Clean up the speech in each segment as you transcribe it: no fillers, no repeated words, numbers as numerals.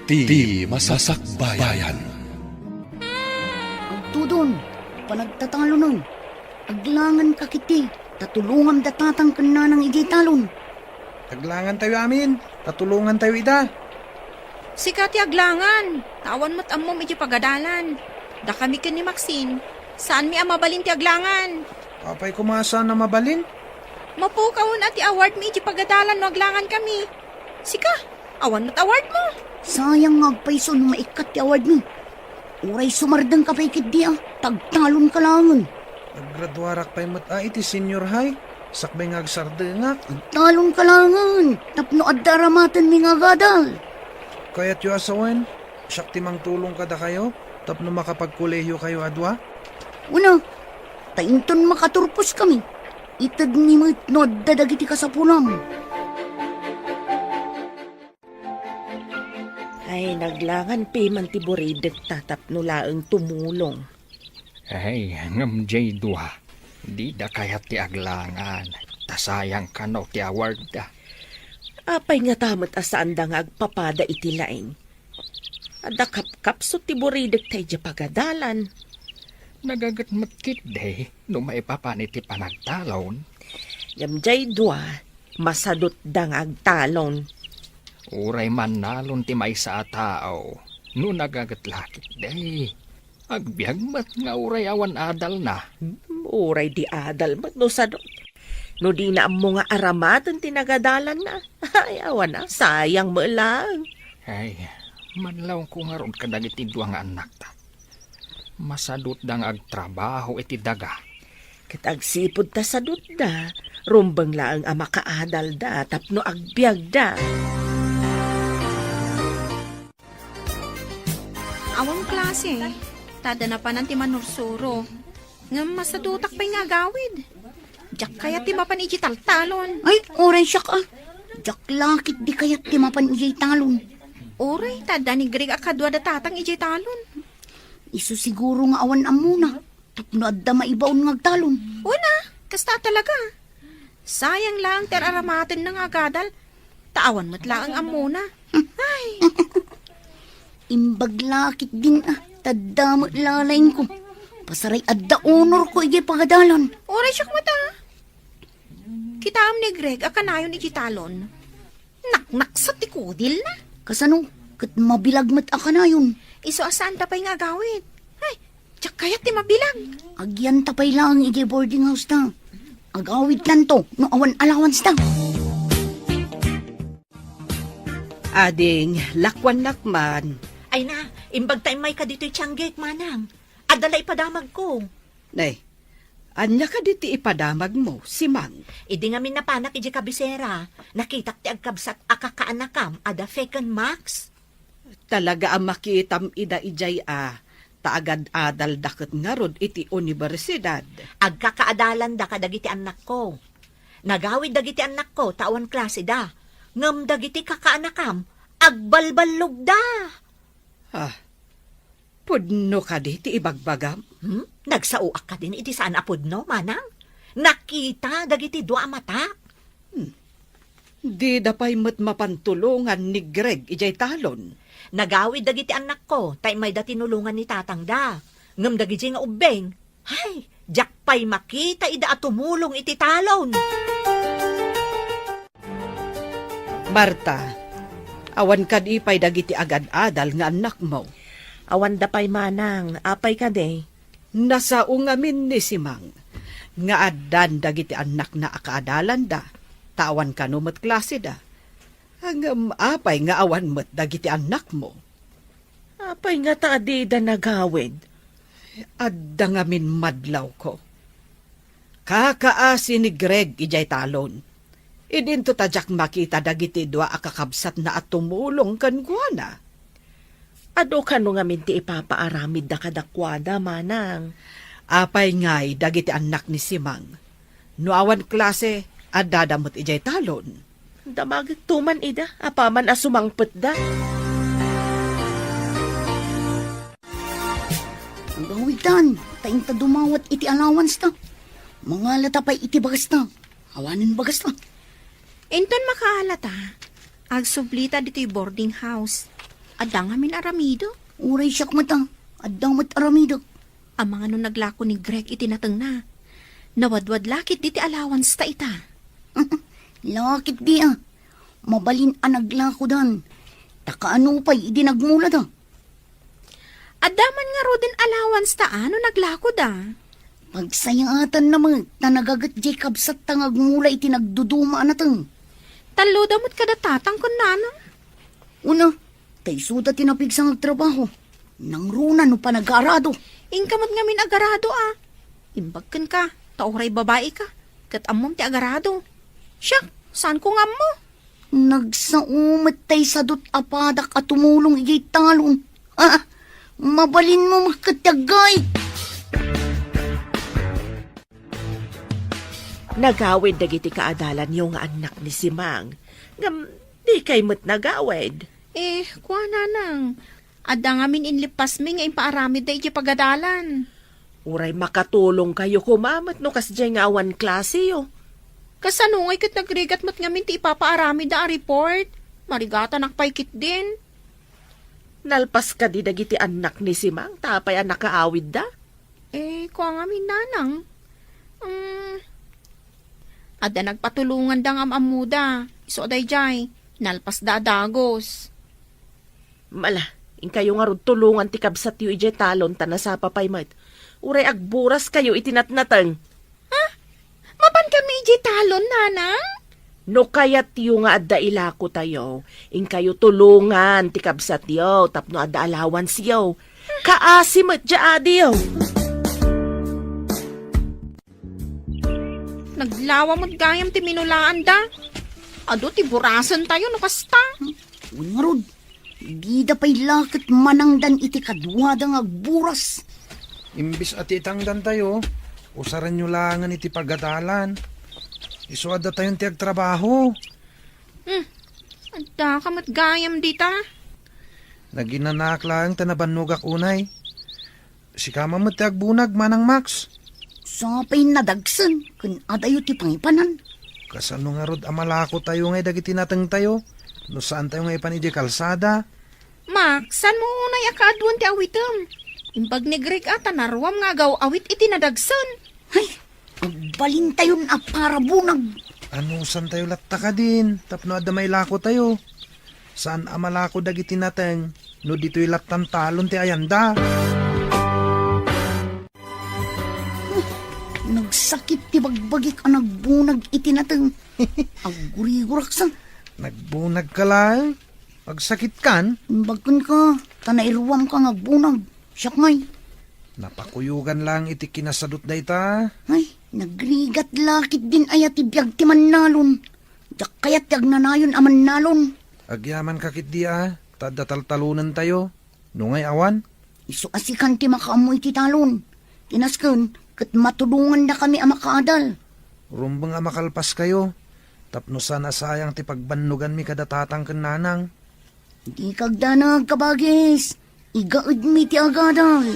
Ti Masakbayan. Agtudon, panagtatalo nun. Aglangan ka kiti, tatulungan datatang kana ng ijay talon. Taglangan tayo amin. Tatulungan tayo ida. Sikat aglangan. Tawan mo't ammo medyo pagadalan. Da kami ken ni Maxine. Saan mi mabalin ti aglangan? Apay kumasa na mabalin. Mapukawon at award mi iti pagadalan no aglangan kami. Sika, awan mo't award mo. Sayang ngagpaiso no maikat ti award ni. Uray sumardang kapaykit di tagtalon ka langan. Naggraduarak pa'y iti senior high. Sakbay ngagsarde nga. Talon ka langan, tapno addaramatan mi nga gadal. Kaya't yu asawan, siyak timang tulong kada kayo. Tapno makapagkolehiyo kayo adwa. Una, tainton makaturpos kami. Itad ni mo no dadagiti ka sa punam. Ay, naglangan man ti Buridet tatapno laeng tumulong. Ay, ngam jay duha. Di da kayat ti aglangan. Tasayang kano ti award da. Apay nga tamat asaan da nga agpapada iti laing. Ada kapkapso ti Buridet tayo di pagadalan. Nagagatmatkit day, no maipapanit ti panagtalon. Yamjay dua, masadot da nga agtalon. Uray man nalon ti may sa tao. No nagagatlakit day. Agbiag mat nga uray awan adal na. Uray di adal mat no sadot. No di na mo nga aramatan tinagadalan na. Ay, awan na, sayang mo lang. Ay, manlaw ko nga ron kadag iti duwa nga anak ta. Masadot dang agtrabaho iti daga. Kitagsipod ta sadot da, rumbang laang ama kaadal da, tapno agbiag da. Awang klase. Tada na pa ng ti manursuro. Nga masadutak pa'y nga gawid. Diyak kaya ti mapan iti taltalon. Ay, oray siya ka. Jak lakit di kaya't timapan ijay talon. Oray, tada ni Greg akadwa datatang iti talon. Isu siguro nga awan amuna. Tapno adda maibaon ngagtalon. Una, kasta talaga. Sayang lang ter aramatin ng agadal. Taawan mo't lang ang amuna. Ay, Imbag lakit din tadamot lalain ko. Pasaray adda honor ko ijay pagadalan. oray siyak mata. Kitaam ni Greg akanayon iti talon. Naknak sa tikudil na. Kasano, kat mabilag mat akanayon. Iso asan tapay nga gawid. Ay, tsak kaya ti mabilang. Agyan tapay lang ijay boarding house ta. Agawid lang to, no awan allowance ta. Ading, lakwan-lakman. Ay na, imbag tayo may kadito'y tiyangge, manang. Adala ipadamag ko. Nay, anya ka diti ipadamag mo, si Mang. Idi nga minapanak iji kabisera. Nakitak ti agkabsat akakaanakam, ada feken max. Talaga ang makitam ida ijay taagad adal dakot nga rod iti universidad. Agkakaadalan da kadagiti anak ko. Nagawid dagiti anak ko, tawan klase da. Ngam dagiti kakaanakam, agbalbalog da. Pudno ka diti ibagbagam. Nagsauak ka din iti saan apudno, manang? Nakita dagiti dua mata. Di dapay mat mapantulungan ni Greg ijay talon. Nagawid dagiti anak ko, tay may da tinulungan ni tatang da. Ngam dagiti nga ubeng. Hay, jak pay makita ida at tumulong iti talon. Marta, awan ka di pay dagiti agad-adal nga anak mo. Awan da pay manang, apay ka de. Nasa ungamin ni si Mang. Nga adan dagiti anak na akaadalan da. Tawan ka numat klase da. Hanggang apay nga awan mo't dagiti anak mo. Apay nga taadi da nagawid. Adda nga min madlaw ko. Kakaasi ni Greg ijay talon. Idinto tadyak makita dagiti dua akakabsat na at tumulong kan guana. Ado ka no nga minti ipapaaramid da kadakwada, manang. Apay ngay dagiti anak ni Simang. No awan klase, adadamot ijay talon. Damagit tuman ida, apaman asumangpet da. Ang gawitan, taing ta dumawat iti allowance ta. Mga latapay iti bagas ta. Awanin bagas ta. Inton makahalata, agsublita dito'y boarding house. Adda nga min aramido. Uray siyak mata. Addang mat aramido. Ang mga nung naglako ni Greg itinatang na. Nawadwad lakit di ti allowance ta ita. Lakit di ah. Mabalin ang naglako dan. Takaano pa'y idinagmula da. Adaman nga ro din allowance ta ano naglako da. Pagsayatan naman na nagagat Jacob sa tangagmula itinagduduma na tang. Talo damot kada tatang kun nano. Una, tay suda tinapig sa nagtrabaho. Nang runa no pa nag-arado. Ingkamot nga min agarado ah. Imbagkan ka, tauray babae ka. Kat amom ti agarado. Siya, saan ko nga mo? Nagsaumat tay sa dut apadak at tumulong igay talon. Ah, mabalin mo makatagay. Nagawid dagiti kaadalan yung anak ni Simang. Ngam, di kay mo't nagawid. Kuha na nang. Adda nga min inlipas mi nga impaaramid da iti pagadalan. Uray makatulong kayo kumamat no kasjay nga awan klase yo. Kasano ngay kat nagrigat mat nga min ti ipapaaramid da a report. Marigata nakpaikit din. Nalpas ka di dagiti anak ni Simang, tapay anak kaawid da. Kuha nga min nanang. Adda nagpatulungan da nga amamuda. Iso aday jay. Nalpas da dagos. Mala, in kayo nga rod tulungan ti kabsat yu ije talon ta sa papay mat. Uray agburas kayo itinatnatang. Mapan kami iji talon, nanang? No kayat yu nga adda ilako tayo, in kayo tulungan ti kabsat yo, tapno adda allowance yo. Kaasi mat ja adi yo. Naglawa mo't gayam ti minulaan da. Ado ti burasan tayo no kasta. Nga rod, di da pa'y lakit manangdan iti kadwa da nga agburas. Imbis at itangdan tayo, usaran nyo langan iti pagadalan. Isuada tayong tiag trabaho. Adda ka mo't gayam dita. Naginanak lang tanabanugak unay. Si kama mo tiag bunag manang Max. Sapay nadagsan, kun adayo ti pangipanan. Kasano nga rod amalako tayo ngay dagiti natang tayo. No saan tayo ngay panidi kalsada. Max, san mo unay akaadwan ti awitem? Imbag ni Greg ata naruam nga gaw awit iti nadagsan. Ay, agbalin tayo na para bunag. Ano saan tayo latta ka din? Tapno adda may lako tayo. Saan amalako dagiti nateng? No dito'y lattan talon ti ayanda. Nagsakit ti bagbagik ang nagbunag itinatang. Agurigurak sang. Nagbunag ka lang. Pagsakit kan, Bagkan ka, tanairuam ka nagbunag. Siyak ngay. napakuyugan lang iti kinasadot da ita. Ay, nagrigat lakit din ayat ibiyag ti mannalon. Yak kayat yag nanayon aman nalon. Agyaman kakit di tadataltalunan tayo. Nungay awan, Isu asikan ti makaamoy ti talon. Tinasken, kat matulungan na kami ang makaadal. rumbang makalpas kayo. Tapno sana sayang ti pagbannugan mi kadatatang kananang. Di kagdanag kabagis. Igaud mi ti agadal.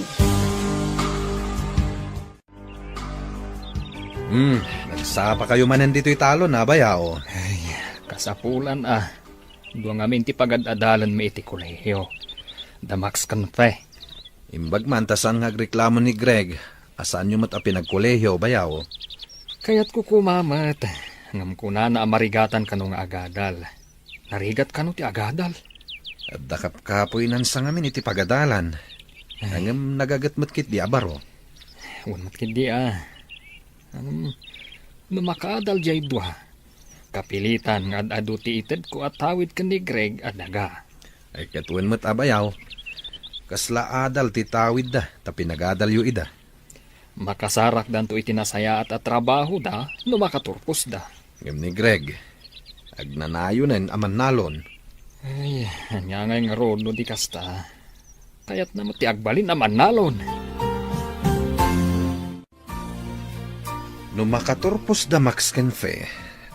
Nagsapa kayo manan dito'y talon na bayaw. Kasapulan Dua ngamin ti pagad-adalan mi iti kolehiyo. Damax kan fe. Imbag man tasan ngagreklamo ni Greg. Asaan nyo mat a pinagkolehiyo bayaw? Kaya't ko kumamat. Ngam ko na amarigatan kano nga agadal. Narigat kano ti agadal. At dakap kapoy nan sa ngamin iti pagadalan. Hanggang nagagatmat kit di abaro. Unmat kindi Numakadal jay dua. Kapilitan nga adu ti ited ko at tawid ka ni Greg at daga. Ay katuan mat abayaw. Kasla adal ti tawid da, tapi nagadal yu ida. Makasarak dan to itinasaya at trabaho da, no makaturpos da. Ngam ni Greg, agnanayonan aman nalon. Ay, anyangay nga road no di kasta. Kaya't na ti agbalin naman nalon. No makaturpos da Max Kenfe,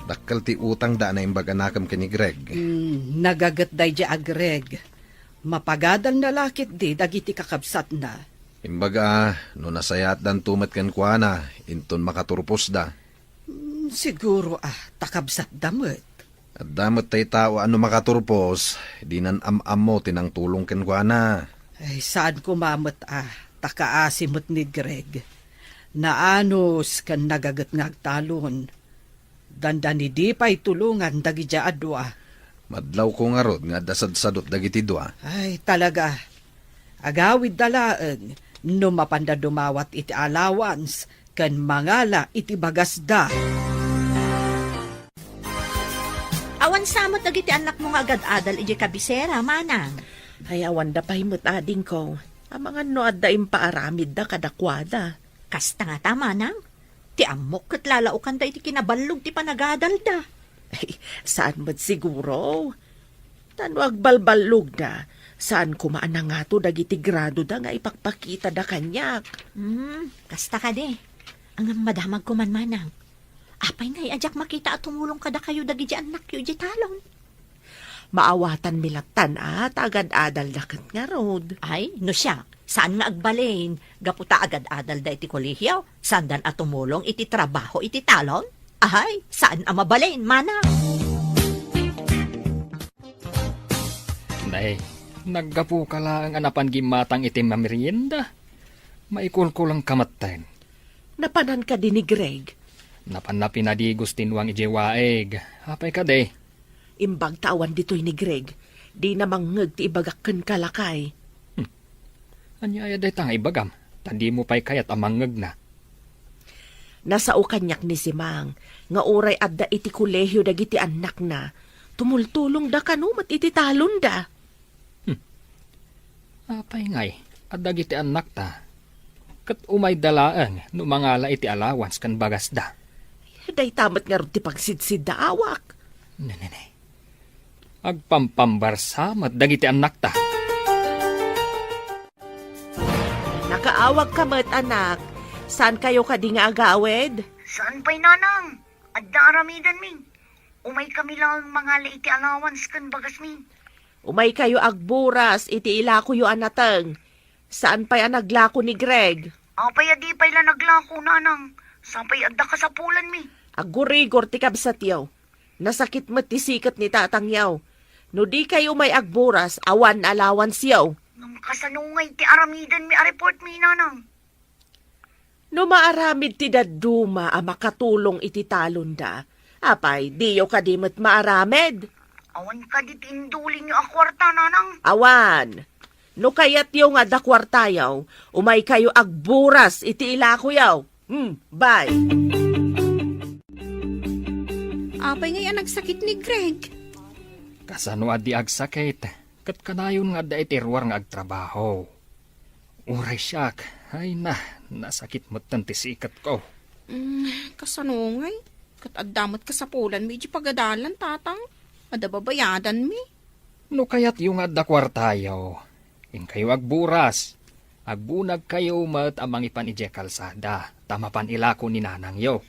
dakkel ti utang da na imbaganakam ka ni Greg. Nagagat day di agreg. Mapagadal na lakit di dagiti kakabsat na. Imbaga, no nasayat dan tumat ken kuana, inton makaturpos da. Siguro takabsat damot. At damot tay tao ano makaturpos, di nan am mo tinang tulong ken kwa na. Ay, saan kumamot takaasimot ni Greg. Naanos kan nagagat ngagtalon. Dandan ni di pa'y tulungan dagidya adwa. Madlaw ko nga rod nga dasad-sadot dagiti dua. Ay, talaga. Agawid dalaan, no mapanda dumawat iti allowance, kan mangala iti bagasda. Awan samot dagiti anak mo nga agad-adal iti kabisera, manang. Ay, awan da pa'y ading ko. Ang mga noad da impaaramid da kadakwada. Kasta nga ta, manang. Ti amok kat lalaukan da iti kinabalog ti panagadal da. Ay, saan mo't siguro? Tano agbalbalog da. Saan kumaan na nga to dagiti grado da nga ipakpakita da kanyak. Kasta ka de. Ang madamag ko man, manang. Apay ngay ajak makita at tumulong kada kayo dagiti anak yu iti talon. Maawatan milatan at agad-adal dakat nga rod. Ay, no siya. Saan nga agbalin? Gaputa agad-adal da iti kolehiyo? Sandan at tumulong iti trabaho iti talon? Ay, saan ang mabalin, manang? Nay, naggapu ka lang anapan gimatang iti mamerienda. Maikulkulang kamatayin. Napanan ka din ni Greg. Napan na pinadigos tinwang ijewaeg. Hapay ka de. Imbag tawan dito'y ni Greg. Di namang ngag ti ibagakken kalakay. Anya ay day tanga ibagam. Tandi mo pa'y kayat amangag na. Nasao kanyak ni Simang. Nga uray adda iti kolehiyo dagiti anak na. Tumultulong da kanumat iti talon da. Apay ngay. Adag iti anak ta. Kat umay dalaang no mangala iti allowance kan bagas da. Day tamat nga ron ti pagsidsid da awak. Nanay. Agpampambarsamat dagiti anak ta. Nakaawag ka mat anak. Saan kayo kadi nga agawed? Saan pa'y nanang? At daramidan min. Umay kami lang mga iti allowance kan bagas min. Umay kayo agburas iti ilako yu anateng. Saan pa'y anaglako ni Greg? Apay adi pa'y la naglako nanang. Saan pa'y adda ka sa pulan mi. Agurigor ti kabsat yaw. Nasakit mo't ti sikat ni tatang yaw. No di kayo may agburas, awan allowance yaw. Nang kasanungay ti aramidan mi a report mi nanang. No maaramid ti daduma a makatulong iti talon da. Apay, diyo kadimot maaramid. Awan ka di tinduling yung akwarta nanang. Awan. No kayat yaw nga dakwarta yaw, umay kayo agburas iti ilako yaw. Bye. Apay ngayon nagsakit ni Greg. Kasano adi agsakit. Kat kanayon nga da itirwar nga agtrabaho. Uray siyak. Ay na, nasakit mo't tantisikat ko. Kasanungay. Kat addamot ka sa pulan mi iti pagadalan, tatang. Ada babayadan mi. No kayat yung adda kwartayo. In kayo agburas. Agbunag kayo mat amang ipan ije kalsada. Tamapan ilako ni nanang yo.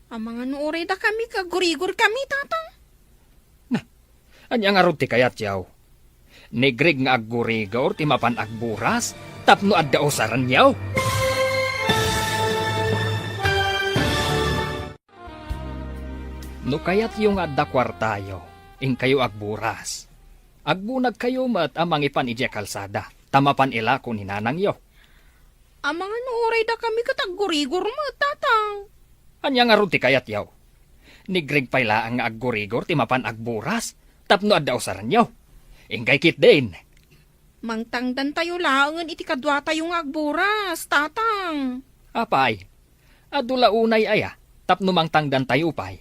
Ang mga nuoray da kami, kagurigor kami, tatang. Anya nga ti kayat yaw. Ni Greg nga aggurigor ti mapan agburas. Tapno adda osaran yaw. No kayat yung adda kwartayo. In kayo agburas. Agbunag kayo mat amang ipan ije kalsada. Tamapan ilako ni nanang yo. Ang mga nuoray da kami, katagurigor mo, tatang. Anya nga ti kayat yaw. Ni Greg payla ang aggurigor ti mapan agburas. Tapno adda osaran yaw. Ingkay kit din. Mangtangdan tayo laangan iti kadwa tayo nga agburas, tatang. Apay, adula unay aya, tapno mangtangdan tayo pay.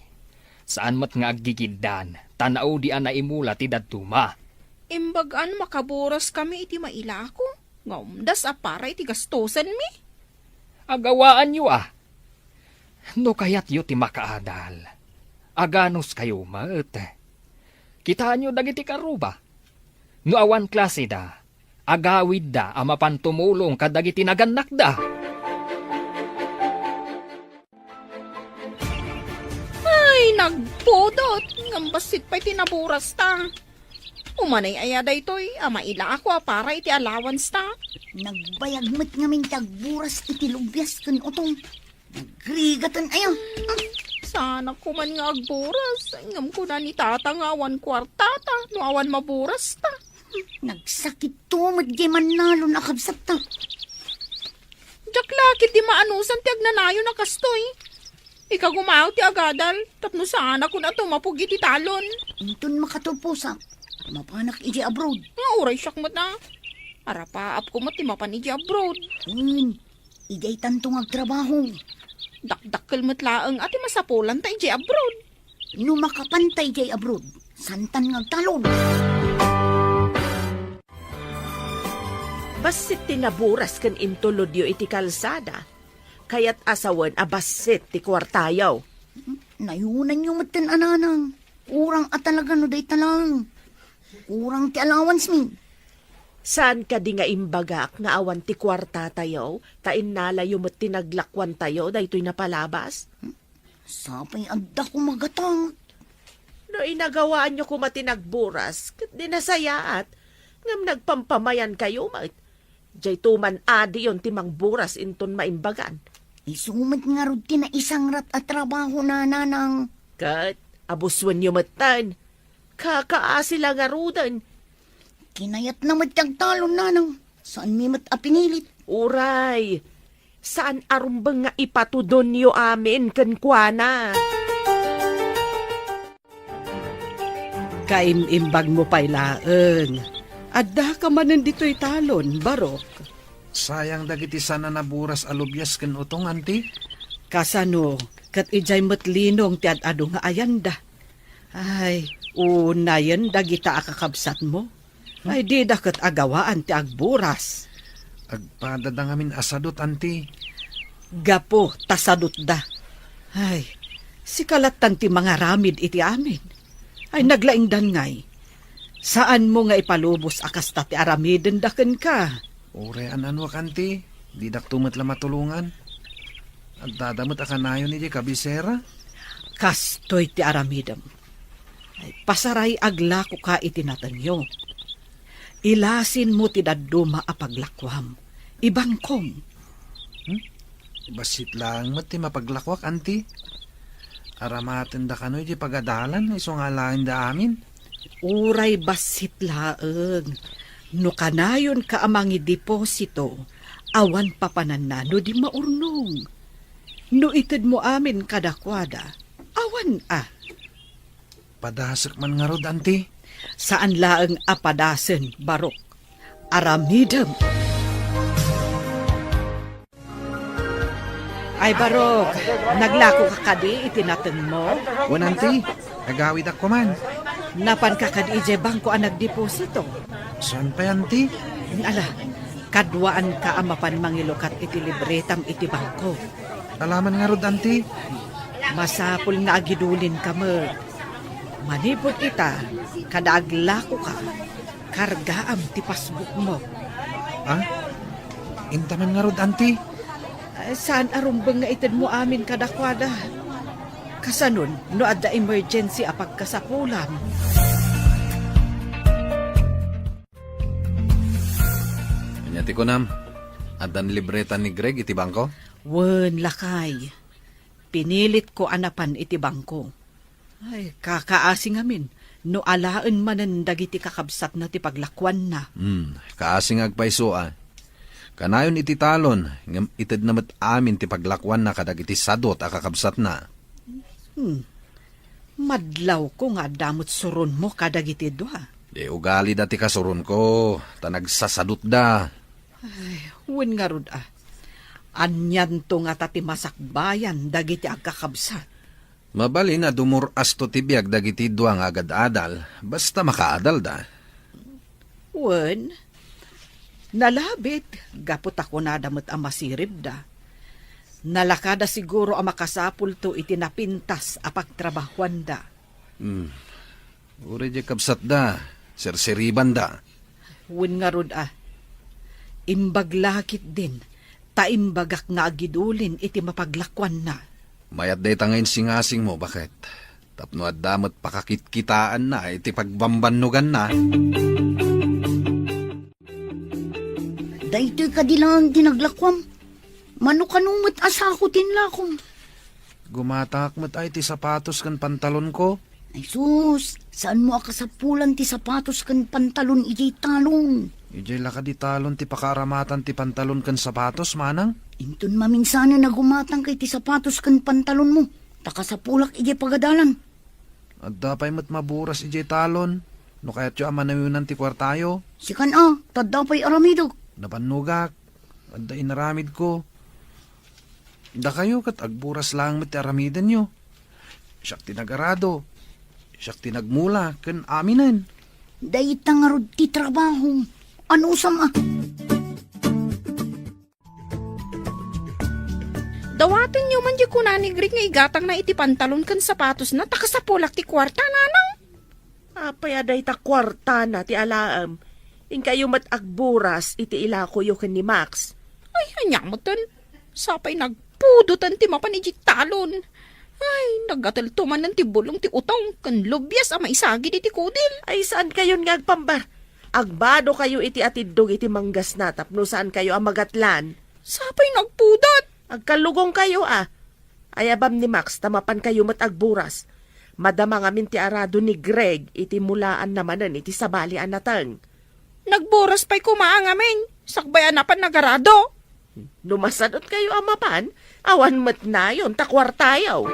Saan mat nga aggigiddan, tanaw di ana imula ti dadtuma. Imbagaan makaburas kami iti mailako. Ngaumdas apara iti gastosan mi. Agawaan yu ah. No kayat yu ti makaadal. Aganos kayo maet. Kitaan nyo dagiti karuba. No awan klase da, agawid da amapan tumulong kadagiti naganak da. Ay, nagpudot. Ngambasit pa'y tinaburas ta. Umanay ayada ito'y ama ila ako para iti allowance ta. Nagbayagmat ngamin tagburas iti lubyas kan utong. Nagrigatan ayaw. sana ko man nga agburas. Ngam ko na ni tata nga awan kwartata. No awan maburas ta. Nagsakit to, madyaman nalo nakabsat ta. Diyak lakit di maanusan ti agnanayo na kastoy. Ika gumaw ti agadal. Tapno sana ko na tumapog iti talon. Intun makatupusa. Mapanak iji abroad. Nga uray siyak mo na. Arapaap ko mo ti mapan iji abroad. Ijay tantong agtrabaho. Dakdakkel mo't laeng ati masapulan ta iji abroad. No makapantay jay abroad. Santan ngagtalon. Basit tinaburas kan intulod yu iti kalsada. Kaya't asawan abasit ti kwartayaw. Nayunan yung matan ananang. Urang at talaga no day talang. Urang ti allowance min. Saan ka di nga imbagak nga awan ti kwarta tayo, tain nalayo mo't tinaglakwan tayo, daytoy napalabas? Sapay agda ko magatang. No inagawaan nyo kumatinagburas, kat di nasayaat, ngam nagpampamayan kayo, mat. Diyay tuman adi yon timang buras inton maimbagan. Isumat nga rod ti na isang rat at trabaho na nanang. Kat, abuswan nyo matan. Kakaasila nga rudan. Kinayat na magtagtalon nanang. Saan mi mat apinilit? Uray, saan arumbang nga ipatudon nyo amin kankwana? Kaimimbag mo pa'y laeng. Adda ka manan dito'y talon, Barok. Sayang dagiti sana naburas alubyas ken utong, anti. Kasano, kat ijay matlinong ti ad-ado nga ayanda. Ay, unayan dagita akakabsat mo. Ay, di dakat agawaan ti agburas. Agpadadang amin asadot, anti. Gapo, tasadot da. Ay, si kalatan ti mga ramid iti amin. Ay, naglaing dangay. Saan mo nga ipalubos akas ti aramiden daken ka? Ure ananwa, anti. Di daktumat la matulungan. Agdadamot akanayon ni di kabisera. Kastoy ti aramidem. Ay, pasaray aglako ka itinatanyo. Ilasin mo ti daduma apaglakwam. Ibangkom. Basit lang mat ti mapaglakwak, anti. Aramaten da kanoy di pagadalan, iso nga lain da amin. Uray basit laeng. No kanayon ka amangi deposito, awan papananano di maurnong. No ited mo amin kadakwada, awan Padasak man nga rod, anti. Saan laeng apadasen, Barok? Aramidem. Ay, Barok, naglako ka kadi itinateng mo? Wan, anti. Agawid ako man. Napan ka kadi ije bangko ang nagdeposito? Saan pa, anti? Ala, kadwaan ka amapan mangilukat iti libretam iti bangko. Alaman nga rod, anti. Masapul nga agidulin ka mo. Manipod kita, kada aglako ka, kargaam ti pasbuk mo. Intaman nga rod, anti. Saan arumbang nga itin mo amin kadakwada? Kasanon, no adda emergency apag kasapulan. Kanyati ko nam, adan libreta ni Greg iti bangko? Wen lakay, pinilit ko anapan iti bangko. Ay, kakaasing amin, no alaan manan dagiti kakabsat na ti paglakwan na. Kaasing agpaiso Kanayon iti talon, ngam ited namat amin ti paglakwan na kadag iti sadot akakabsat na. Madlaw ko nga damot suron mo kadag iti dwa. Di ugali dati kasuron ko, tanagsasadot da. Wen nga rod Anyan to nga tati masakbayan dagiti agkakabsat. Mabali na dumuras to tibiyag dagiti duwang agad-adal, basta makaadal da. Wen, nalabit, gapot ako na damot ang masirib da. Nalakada siguro ang makasapul to itinapintas apagtrabahuan da. Uri di kabsat da, serseriban da. Wen nga rod imbaglakit din, taimbagak nga agidulin iti mapaglakwan na. Mayat day tangayin singasing mo, bakit? Tapno at damot pakakitkitaan na, iti pagbambanugan na. Daytoy ka di lang ginaglakwam. Mano kanumot asakutin lakom. Gumatak mo't ay ti sapatos kan pantalon ko. Ay sus, saan mo akasapulan ti sapatos kan pantalon ijay talon? Ijay laka di talon ti pakaramatan ti pantalon kan sapatos, manang. Inton maminsana na gumatang kay ti sapatos kan pantalon mo. Takasapulak ijay pagadalan. At dapay mo't maburas ijay talon. No kaya't yu amanayunan ti kwartayo. Sikan tadapay aramidog. Napanugak. At da inaramid ko. Da kayo kat agburas lang met ti aramidan nyo. Siyak tinagarado. Siyak tinagmula kan aminan. Dayta nga rod ti trabaho. Ano sama? Dawatin nyo man di kunanig rin nga igatang na iti pantalon kan sapatos na takasapulak ti kwarta, nanang. Apay aday ta kwarta na ti alaam. In kayo mat agburas iti ilako yu ken ni Max. Ay, hanyamutan. Sapay nagpudutan ti mapan iti talon. Ay, nagataltuman ng tibulong ti utong kan lubyas ama isagi iti kudil. Ay saan kayon nga agpambar? Agbado kayo iti atidog iti manggas na tapno saan kayo amagatlan. Sapay nagpudat. Agkalugong kayo Ayabam ni Max tamapan kayo mat agburas. Madama nga ti arado ni Greg iti mulaan namanan iti sabalian natang. Nagboras pa'y kumaang amin. Sakbayan na pan nagarado. Numasadot kayo amapan, awan mat na yon takwartayaw.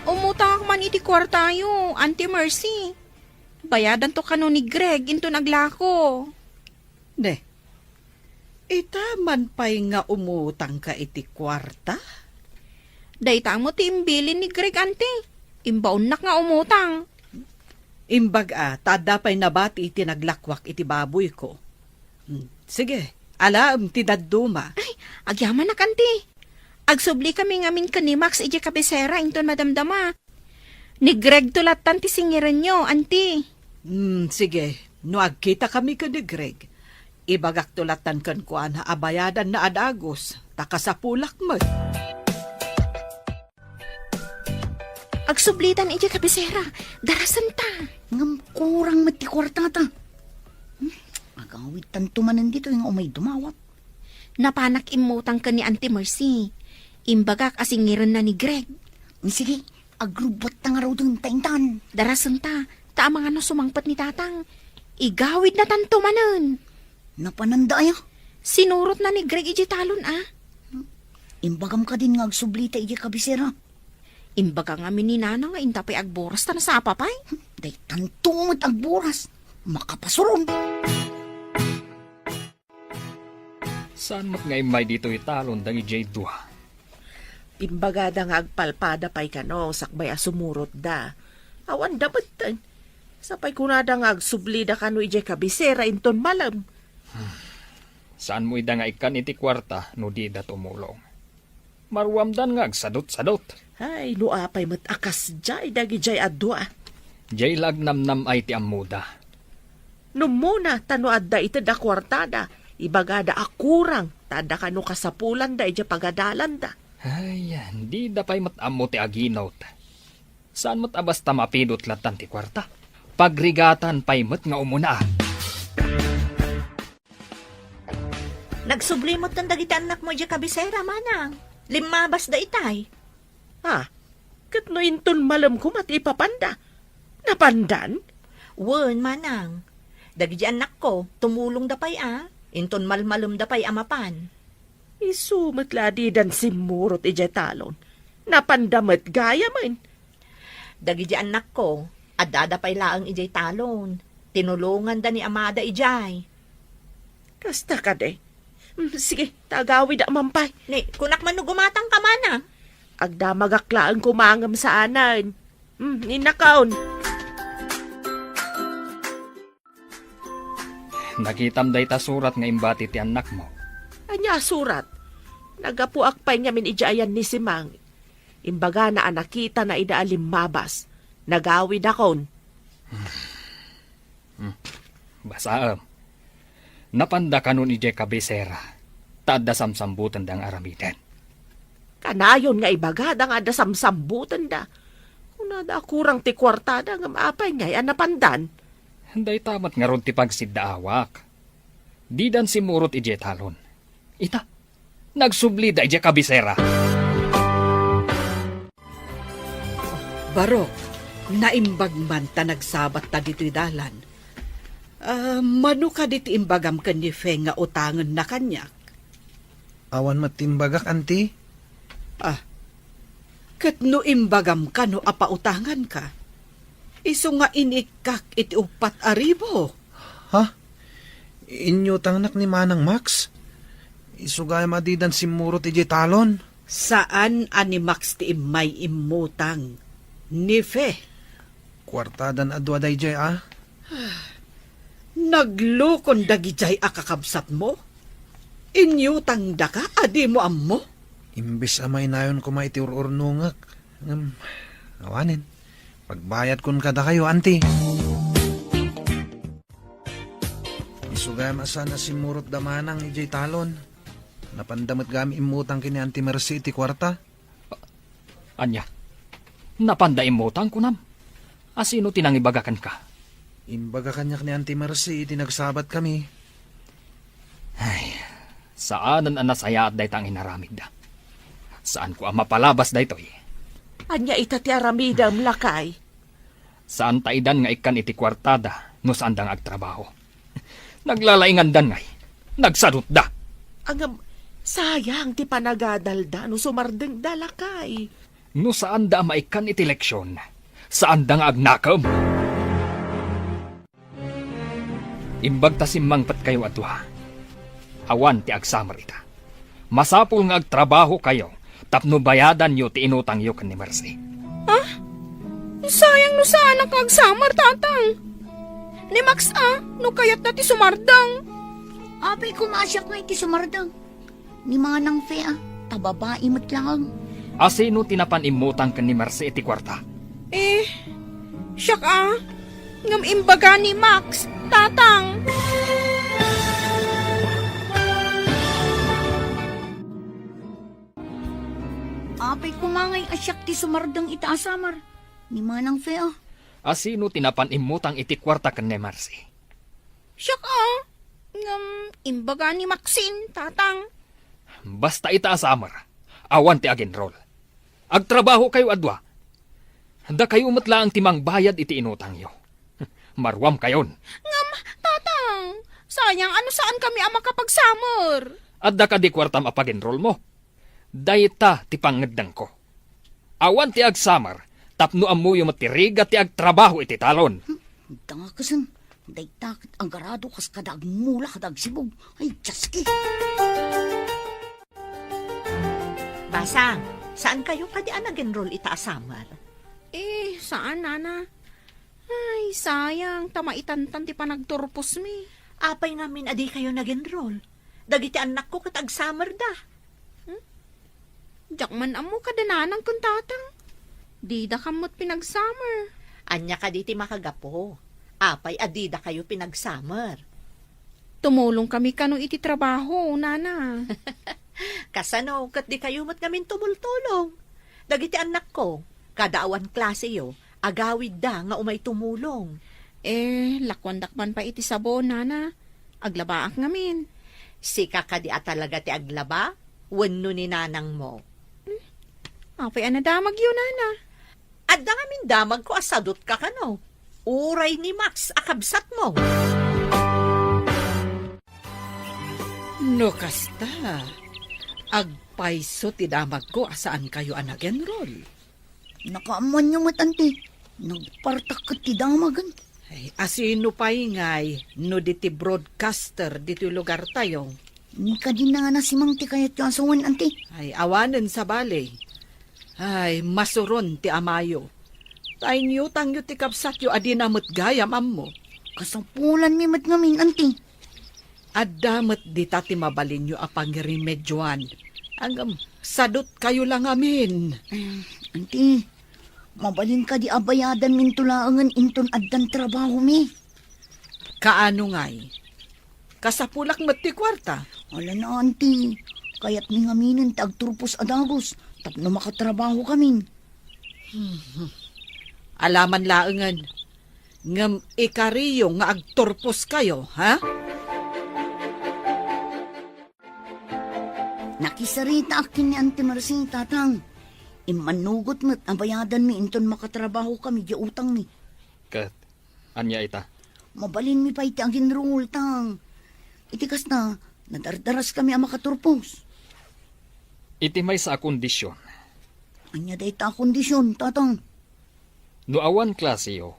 Umutang man iti kwartayo, Auntie Mercy. Bayadan to kano ni Greg into naglako. Ne, itaman pa'y nga umutang ka iti kwarta? Daytang mo ti imbilin ni Greg, Auntie. Imbaon nak nga umutang. Imbag tada pa'y nabati iti naglakwak iti baboy ko. Sige, alam ti dadduma. Ay, agyaman nak, Auntie. Agsubli kami ngamin ka ni Max iti kabisera inton madamdama. Ni Greg tulatan ti singiran nyo, Auntie. Sige, no agkita kami ka ni Greg. Ibagak tulatan kan kuan ha abayadan na adagos. Takasapulak mo. Agsublitan iti kabisera. Darasan ta. Ngam kurang mati kwartata. Agawit tantumanan dito yung umay dumawat. Napanak imutang ka ni Auntie Mercy. Imbagak asingiran na ni Greg. Sige, agrubot ta nga raw dun taintan. Darasan ta. Ta mga no sumangpat ni tatang. Igawid na tantumanan. Napananda aya. Sinurot na ni Greg iti talon Imbagam ka din nga agsublita iji kabisera. Imbaga nga mininana nga intapay agboras ta na sa apapay. Day tantungot agburas. Makapasuron. Saan mo't nga imay dito italon dang ijay dua? Imbagada nga agpalpada pa'y kano, sakbay asumurot da. Awan dapat tan. Sapay kunada nga agsublida kano ije kabisera inton malam. Saan mo ida nga ikan iti kwarta no di da tumulong? Marwamdan nga agsadot-sadot. Ay, nuapay mat akas jay dagi jay adwa. Jay lagnamnam ay ti amuda. Numuna tano adda iti da kwartada. Ibagada akurang tada kano kasapulan da ije pagadalan da. Ay, di da pa'y matamo ti aginot. Saan mo't abas ta mapidot latan ti kwarta? Pagrigatan pa'y mat nga umuna. Nagsublimot ng dagiti anak mo ije kabisera, manang. Limabas da itay. Kat no inton malam ko mat ipapanda. Napandan? Wen, manang. Dagiti anak ko, tumulong da pay Inton malmalum da pay amapan. Isumat ladi dan simurot ije talon. Napandamat gaya man. Dagiti anak ko, adada pay laang ijay talon. Tinulungan da ni amada ijay. Kasta ka de. Sige, tagawi da mampay. Ni, kunak man no gumatang ka, manang. Agdamagaklaan kumangam sa anan. Ninakaon. Nakitam day ta surat nga imbati ti anak mo. Anya surat. Nagapuak pa'y ngamin ijayan ni Simang. Imbaga na anakita na idaalim mabas. Nagawi dakon. Basaam. Napanda kanon ije kabisera. Tada samsambutan dang aramiden. Kanayon nga ibagada nga da samsambutan da. Kunada kurang ti kwartada nga maapay ngay anapandan. Day tamat nga ron ti pagsiddaawak. Di dan simurot ije talon. Ita, Nagsubli da ija kabisera. Barok, naimbag man ta nagsabat ta dito'y dalan. Mano ka diti imbagam kan ni Fe nga utangan na kanyak? Awan matimbagak, anti. Kat no imbagam ka no apautangan ka. Iso nga inikak iti 4,000. Ha? Inyo tangnak ni Manang Max? Isugay madidan si Murot iti talon. Saan ani Max ti may imutang? Ni Fe. Kwartadan adwa dayjay Naglukon dagijay akakabsat mo? Inyutang da ka, adi mo ammo? Imbis amay nayon ko maitiururnungak. Awanin. Pagbayad kun kada kayo, anti. Isugay masana si Murot damanang ijay talon. Napandamat gami imutang kini Auntie Mercy iti kwarta. Anya, napanda imutang ko nam. Asino tinangibagakan ka? Imbaga kanyak ni Auntie Mercy iti nagsabat kami. Ay, saanan ang nasaya at daytang inaramid da? Saan ko ang mapalabas daytoy? Anya ita ti aramidam lakay. Saan taidan nga ikan iti kwartada no saan dang agtrabaho? Naglalaingan dan ngay. Nagsadot da. Ang sayang ti panagadalda no sumardeng dalakay. No saan da maikan iti leksyon? Saan da nga agnakam? Imbag ta simmangpat kayo atwa. Awan ti agsamar ita. Masapul nga agtrabaho kayo tapno bayadan nyo ti inutang yo kan ni Mercy. Sayang no saan ang kagsamar, tatang. Ni Max, no kayat na ti sumardang. Apay kumasyak nga iti sumardang. Ni Manang Fe, tababae mo't lang. Asino tinapan imutang kan ni Mercy iti kwarta? Siyak ngam imbaga ni Max, tatang. Apay kumangay asyak ti sumardang itaasamar. Ni Manang Fe, Asino tinapan imutang iti kwarta kan ni Mercy? Siyak ngam imbaga ni Maxine, tatang. Basta itaasamar, awan ti agenrol. Agtrabaho kayo adwa. Da kayo matla ang timang bayad iti inutang yo. Marwam kayon. Ngam, tatang. Sayang ano saan kami ang makapagsamar. Adda ka di kwartam apagenrol mo. Dayta ti pangeddang ko. Awan ti agsamar, tapno amuyo matiriga ti agtrabaho iti talon. tanga kasan. Day takit ang garado kas kadag mula kadag sibog. Ay, jaski. Basang, saan kayo kadi anagenrol itaasamar? Saan, nana? Ay, sayang. Tamaitantan ti panagturpos mi. Apay namin adi kayo nagenrol. Dagiti anak ko kat agsamar da. Jakman amo kadananang kung tatang. Di da kamot pinagsamar. Anya ka diti makagapo. Apay adida kayo pinagsamar. Tumulong kami kano iti trabaho, nana. Kasano kat di kayo mat ngamin tumultulong. Dagiti anak ko, kadaawan klase yo, agawid da nga umay tumulong. Lakwandakman pa iti sabon, nana. Aglabaak ngamin. Sika ka di talaga ti aglaba, wenno ni nanang mo. Apay anadamag yun, nana. Adda ngamin damag ko asadot ka kano. Uray ni Max akabsat mo. No kasta, agpaiso ti damag ko asaan kayo anagenrol. Nakaaman yung matanti. Nagpartak ka ti damagan. Ay, asino pa ingay, no diti broadcaster diti lugar tayo. Ni ka din na si Mang ti kayat yung asawan, anti. Ay, awanen sa balay. Ay, masuron ti amayo. Tayo niyo tangyo ti kapsat yo adinamot gayam ammo. Kasampulan mi mat ngamin, anti. Adamat di tati mabalin nyo apang remedyoan. Hanggang sadot kayo lang amin. Anti, mabalin ka di abayadan min tulaangan inton addan trabaho mi. Kaano ngay? Kasapulak mat ti kwarta. Wala na, anti. Kaya't mi ngaminan ti agturpos adagos. Tapno makatrabaho kami. Alaman laangan. Ngam ikariyo nga agturpos kayo, ha? Nakisarita akin ni Auntie Marcita, tang. Imanugot mo't abayadan mi inton makatrabaho kami di utang mi. Kat, anya ita. Mabalin mi pa iti ang ginrungol, tang. Itikas na, nadardaras kami ang makaturpos. Iti may sa kondisyon. Anya day ta kondisyon, tatang. No awan klase yo,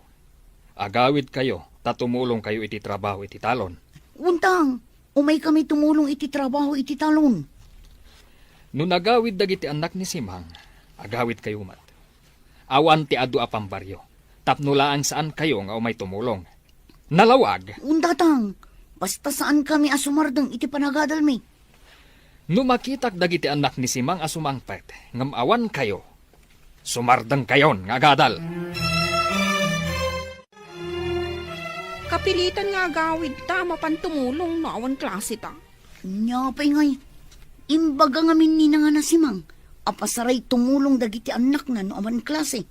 agawid kayo, tatumulong kayo iti trabaho iti talon. Untang, umay kami tumulong iti trabaho iti talon. No nagawid dagiti anak ni Simang, agawid kayo mat. Awan ti adu apang baryo, tapnulaan saan kayo nga umay tumulong. Nalawag, Undatang, basta saan kami asumardang iti panagadal mi. no makitak dagiti anak ni Simang asumangpet, ngam awan kayo, sumardang kayon nga agadal. Kapilitan nga agawid ta, mapan tumulong no awan klase ta. Nyapay ngay, imbaga ngamin ni nga nasimang, apasaray tumulong dagiti anak na no aman klase.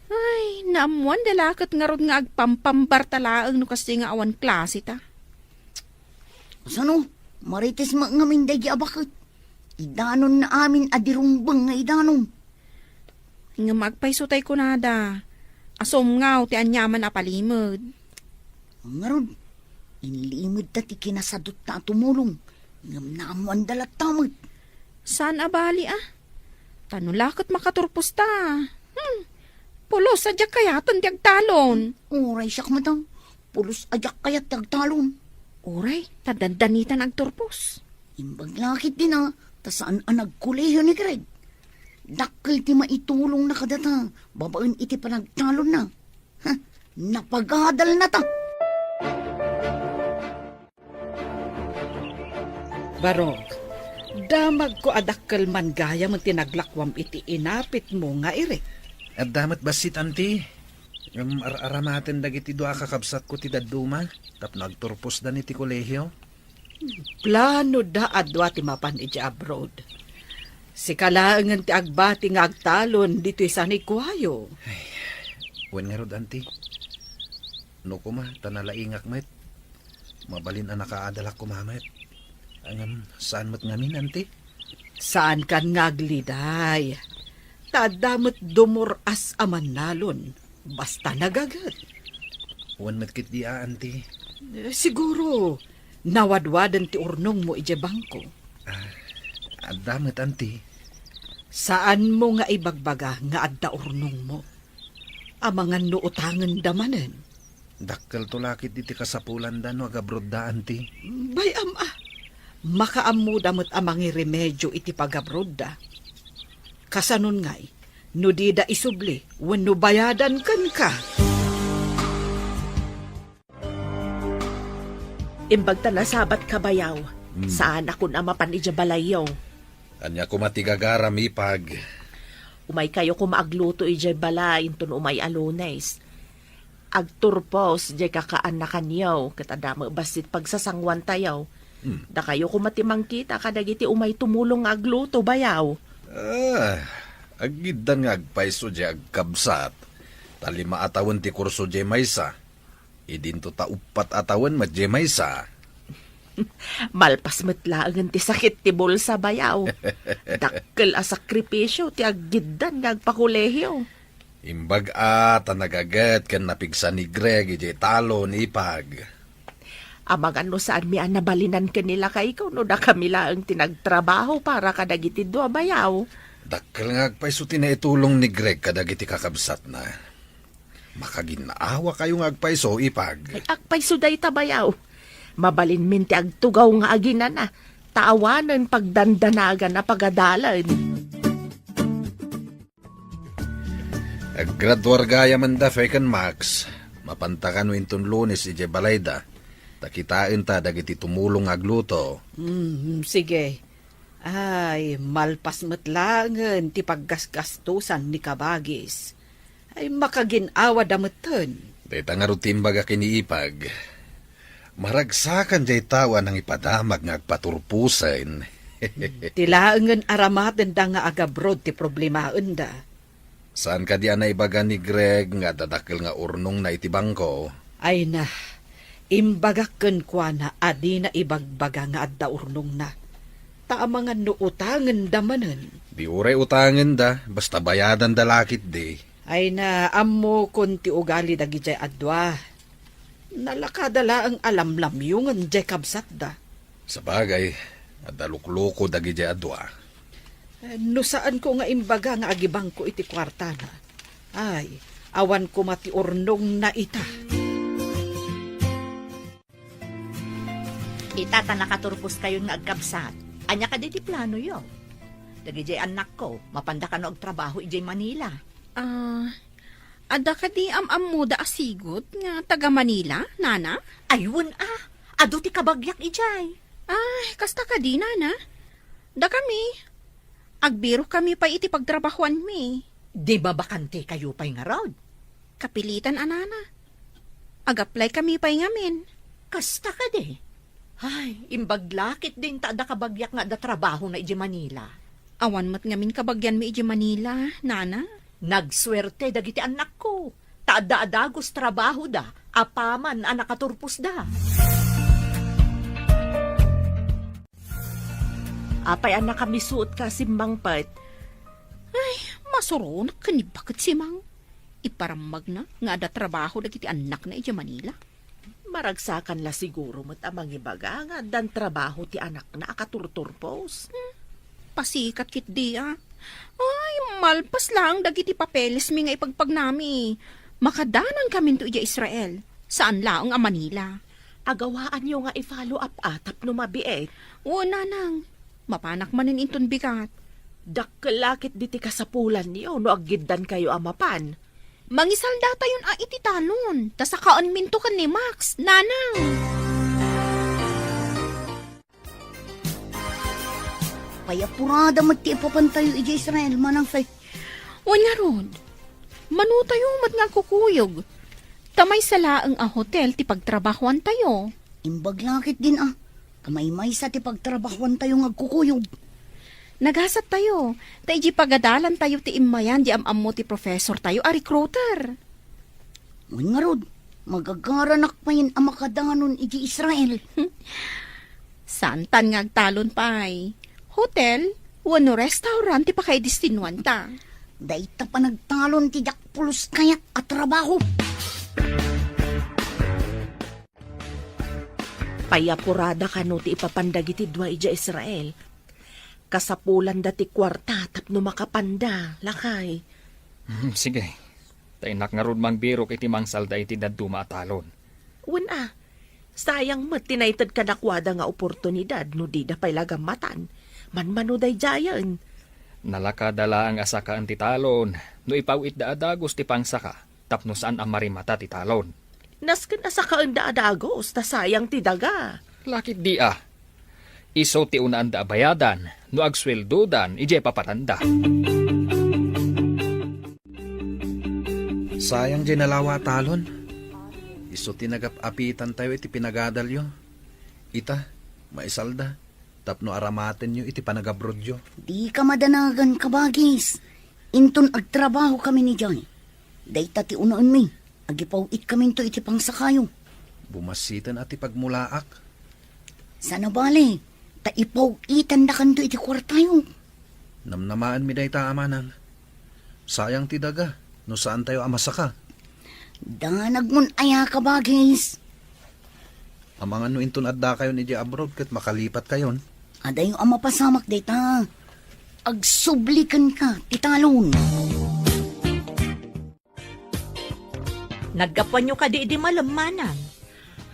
Ay, naamuan dalakat nga rod nga agpampambartalaang no kasi nga awan klase ta. Sano, marites ngamin dagi abakit. Idanon na amin adirumbang nga idanon. Nga magpaisutay ko nada. Asom ngaw ti anyaman apalimod. Nga rod, inlimod dati kinasadot na tumulong. Ngam naamuan dalat tamad. Saan abali ah? Tanulakot makaturpos ta. Pulos sadya kayaton ti agtalon. Uray siyak matang, pulos ajak kayat tagtalon. Uray, tadandanitan agturpos. Imbag lakit din na, tasaan ang nagkuleyo ni Greg. Dakkel ti maitulong na kadata, babaan iti panagtalon na. Ha, napagadal na ta. Barok, damag ko adakkel man gaya mo tinaglakwam iti inapit mo nga iri. At damat basit, Auntie. Yung aramaten dagiti doa kakabsat ko ti daduma, tap nagturpos dan iti kolehyo. Plano da adwa ti mapan iti abroad. Si kalaangan ti agbati nga agtalon dito sanay kuhayo. Wen nga rod, Auntie. No kuma, tanalaingak met. Mabalin ang nakaadalak kumamet. Angam, saan mat ngamin, Auntie? Saan kan ngagliday? Tadamot dumuras aman nalon. Basta nagagat. Wen matkit di Auntie. Siguro, nawadwadan ti urnong mo ije bangko. At damat, Auntie. Saan mo nga ibagbaga nga adda urnong mo? Amangan no utangan damanen. Dakkel tulakit iti kasapulan da no agabrod da, Auntie. Bayam makaamu damot amangi remedyo iti pagabrod da. Kasanon ngay, no di da isubli, wenno bayadan kan ka. Imbag ta nasabat ka bayaw. Saan ako na mapan ija balayaw? Anya ko matigagaram ipag. Umay kayo kumaagluto ija balay inton umay alunes. Agturpos jay kakaanakan yaw ket adama basit pagsasangwan tayaw. Da kayo kumatimang kita kadagiti umay tumulong nga agluto bayaw. Agidan nga agpaiso di agkabsat. Talima atawan ti kurso di maysa. Idinto ta upat atawan mat di maysa. Malpas metlaangan ti sakit ti bulsa bayaw. Dakkel a sakripisyo ti aggidan nga agpakolehyo. Imbag tanagagat kan napigsa ni Greg iti talo ni ipag. Amang ano saan mi anabalinan kanila kay ikaw no da kami lang tinagtrabaho para kadagiti do bayaw. Dakkel nga agpaiso tinaitulong ni Greg kadagiti kakabsat na. Makaginaawa kayo nga agpaiso ipag. Ay akpay suday tabayaw. Mabalin min ti agtugaw nga aginan na. Taawanan pagdandanagan na pagadalan. Aggraduar gaya man da Fekan Max. Mapantakan winton Lunes ije balayda. Takitain ta dagiti tumulong agluto. Sige. Ay, malpas matlangan ti paggasgastusan ni Kabagis. Ay, makaginawa damutan. Dita nga rutimbaga kiniipag. Maragsakan jay tawa ng ipadamag nga agpaturpusan. Tilaangan aramaten da nga agabrod ti problemaen da. Saan ka di na ibaga ni Greg nga dadakil nga urnong na itibangko? Ay na, imbagaken kwa na adi na ibagbaga nga adda urnong na. Ta mga nuutangan damanan. Di uray utangan da, basta bayadan da lakit de. Ay na ammo kunti ugali dagi jay adwa. Nalakadala ang alamlamyungan jay kabsat da. Sa bagay, adalukloko dagi jay adwa. No saan ko nga imbaga nga agibang ko iti kwarta na. Ay, awan ko mati urnong na ita. Itata nakaturpos kayo nga agkabsat. Anya ka di plano yo. Dagi jay anak ko, mapanda ka no og trabaho ijay Manila. Ada ka di am-am mo da asigot nga taga Manila, nana? Ayun adu ti kabagyak ijay. Ay, kasta ka di, nana. Da kami. Agbiro kami pa iti pagtrabahuan mi. Di ba bakante kayo pa'y nga rod? Kapilitan, anana. Ag-apply kami pa'y ngamin. Kasta ka de. Ay, imbaglakit din ta da kabagyak nga da trabaho na ijay Manila. Awan mat ngamin kabagyan mi iti Manila, nana. Nagswerte dagiti anak ko. Taada-adagos trabaho da, apaman ang nakaturpos da. Apay anak kami suot ka simbang pat. Masuro na kanibakit si Mang. Iparamag na nga ada trabaho dagiti anak na iti Manila. Maragsakan la siguro mat amang ibaga nga dan trabaho ti anak na akaturturpos. Pasikat kit di Ay, malpas lang dagiti papeles mi nga ipagpag nami. Makadanan kami to iti Israel. Saan laong a Manila? Agawaan yo nga i-follow up atap no mabiet. O nanang, mapanak manin inton bigat. Dakkelakit diti kasapulan niyo no agiddan kayo amapan. Mangisalda tayon iti talon. Tasakaan minto kan ni Max, nanang. Kaya purada mati ipapantayo iti Israel, manang fay. Wanya rod. Manu tayo mat nga kukuyog. Tamay sala ang hotel ti pagtrabahuan tayo. Imbaglakit din Kamay-may sa ti pagtrabahuan tayo ngagkukuyog. Nagasat tayo. Tayo pagadalan tayo ti imayan di am mo ti professor tayo a recruiter. Uy nga rod, magagaranak pa yun ang makadanon iti Israel. Santan ngagtalon pay. Hotel, wano restaurant ti pakay distinuan ta. Dahita pa nagtalon ti dakpulos kayak at trabaho. Payapurada ka no ti ipapandagiti dua ija Israel. Kasapulan dati kwarta tapno makapanda, lakay. Sige. Tainak nga rod mang biro kiti mang salda iti daduma atalon. Sayang mat tinaytad ka nakwada nga oportunidad no di da pay lagamatan. Manmanuday jayan. Nalakadala ang asakaan ti talon. No ipawit da adagos ti pangsaka. Tapno saan ang marimata ti talon. Nasken asakaan da adagos, ta sayang ti daga. Lakit di Iso ti unaan da bayadan. No agsweldodan, ije papatanda. Sayang di nalawa talon. Iso tinagap-apitan tayo iti pinagadalyo. Ita, maisalda. Tapno aramaten nyo iti panagabrodyo. Di ka madanagan kabagis. Inton agtrabaho kami ni Joy. Dahita ti unaan mi. Agipawit kami to iti pangsakayo. Bumasitan at ipagmulaak. Sana bale, taipawitan na kanto iti kwartayo. Namnamaan mi day ta amanang. Sayang ti daga, no saan tayo amasaka. Danag mon aya kabagis. Amangan no inton adda kayo ni di abroad kat makalipat kayon. Aday yung amapasamak dayta. Agsublikan ka, italon. Naggapuan nyo ka di malamanan.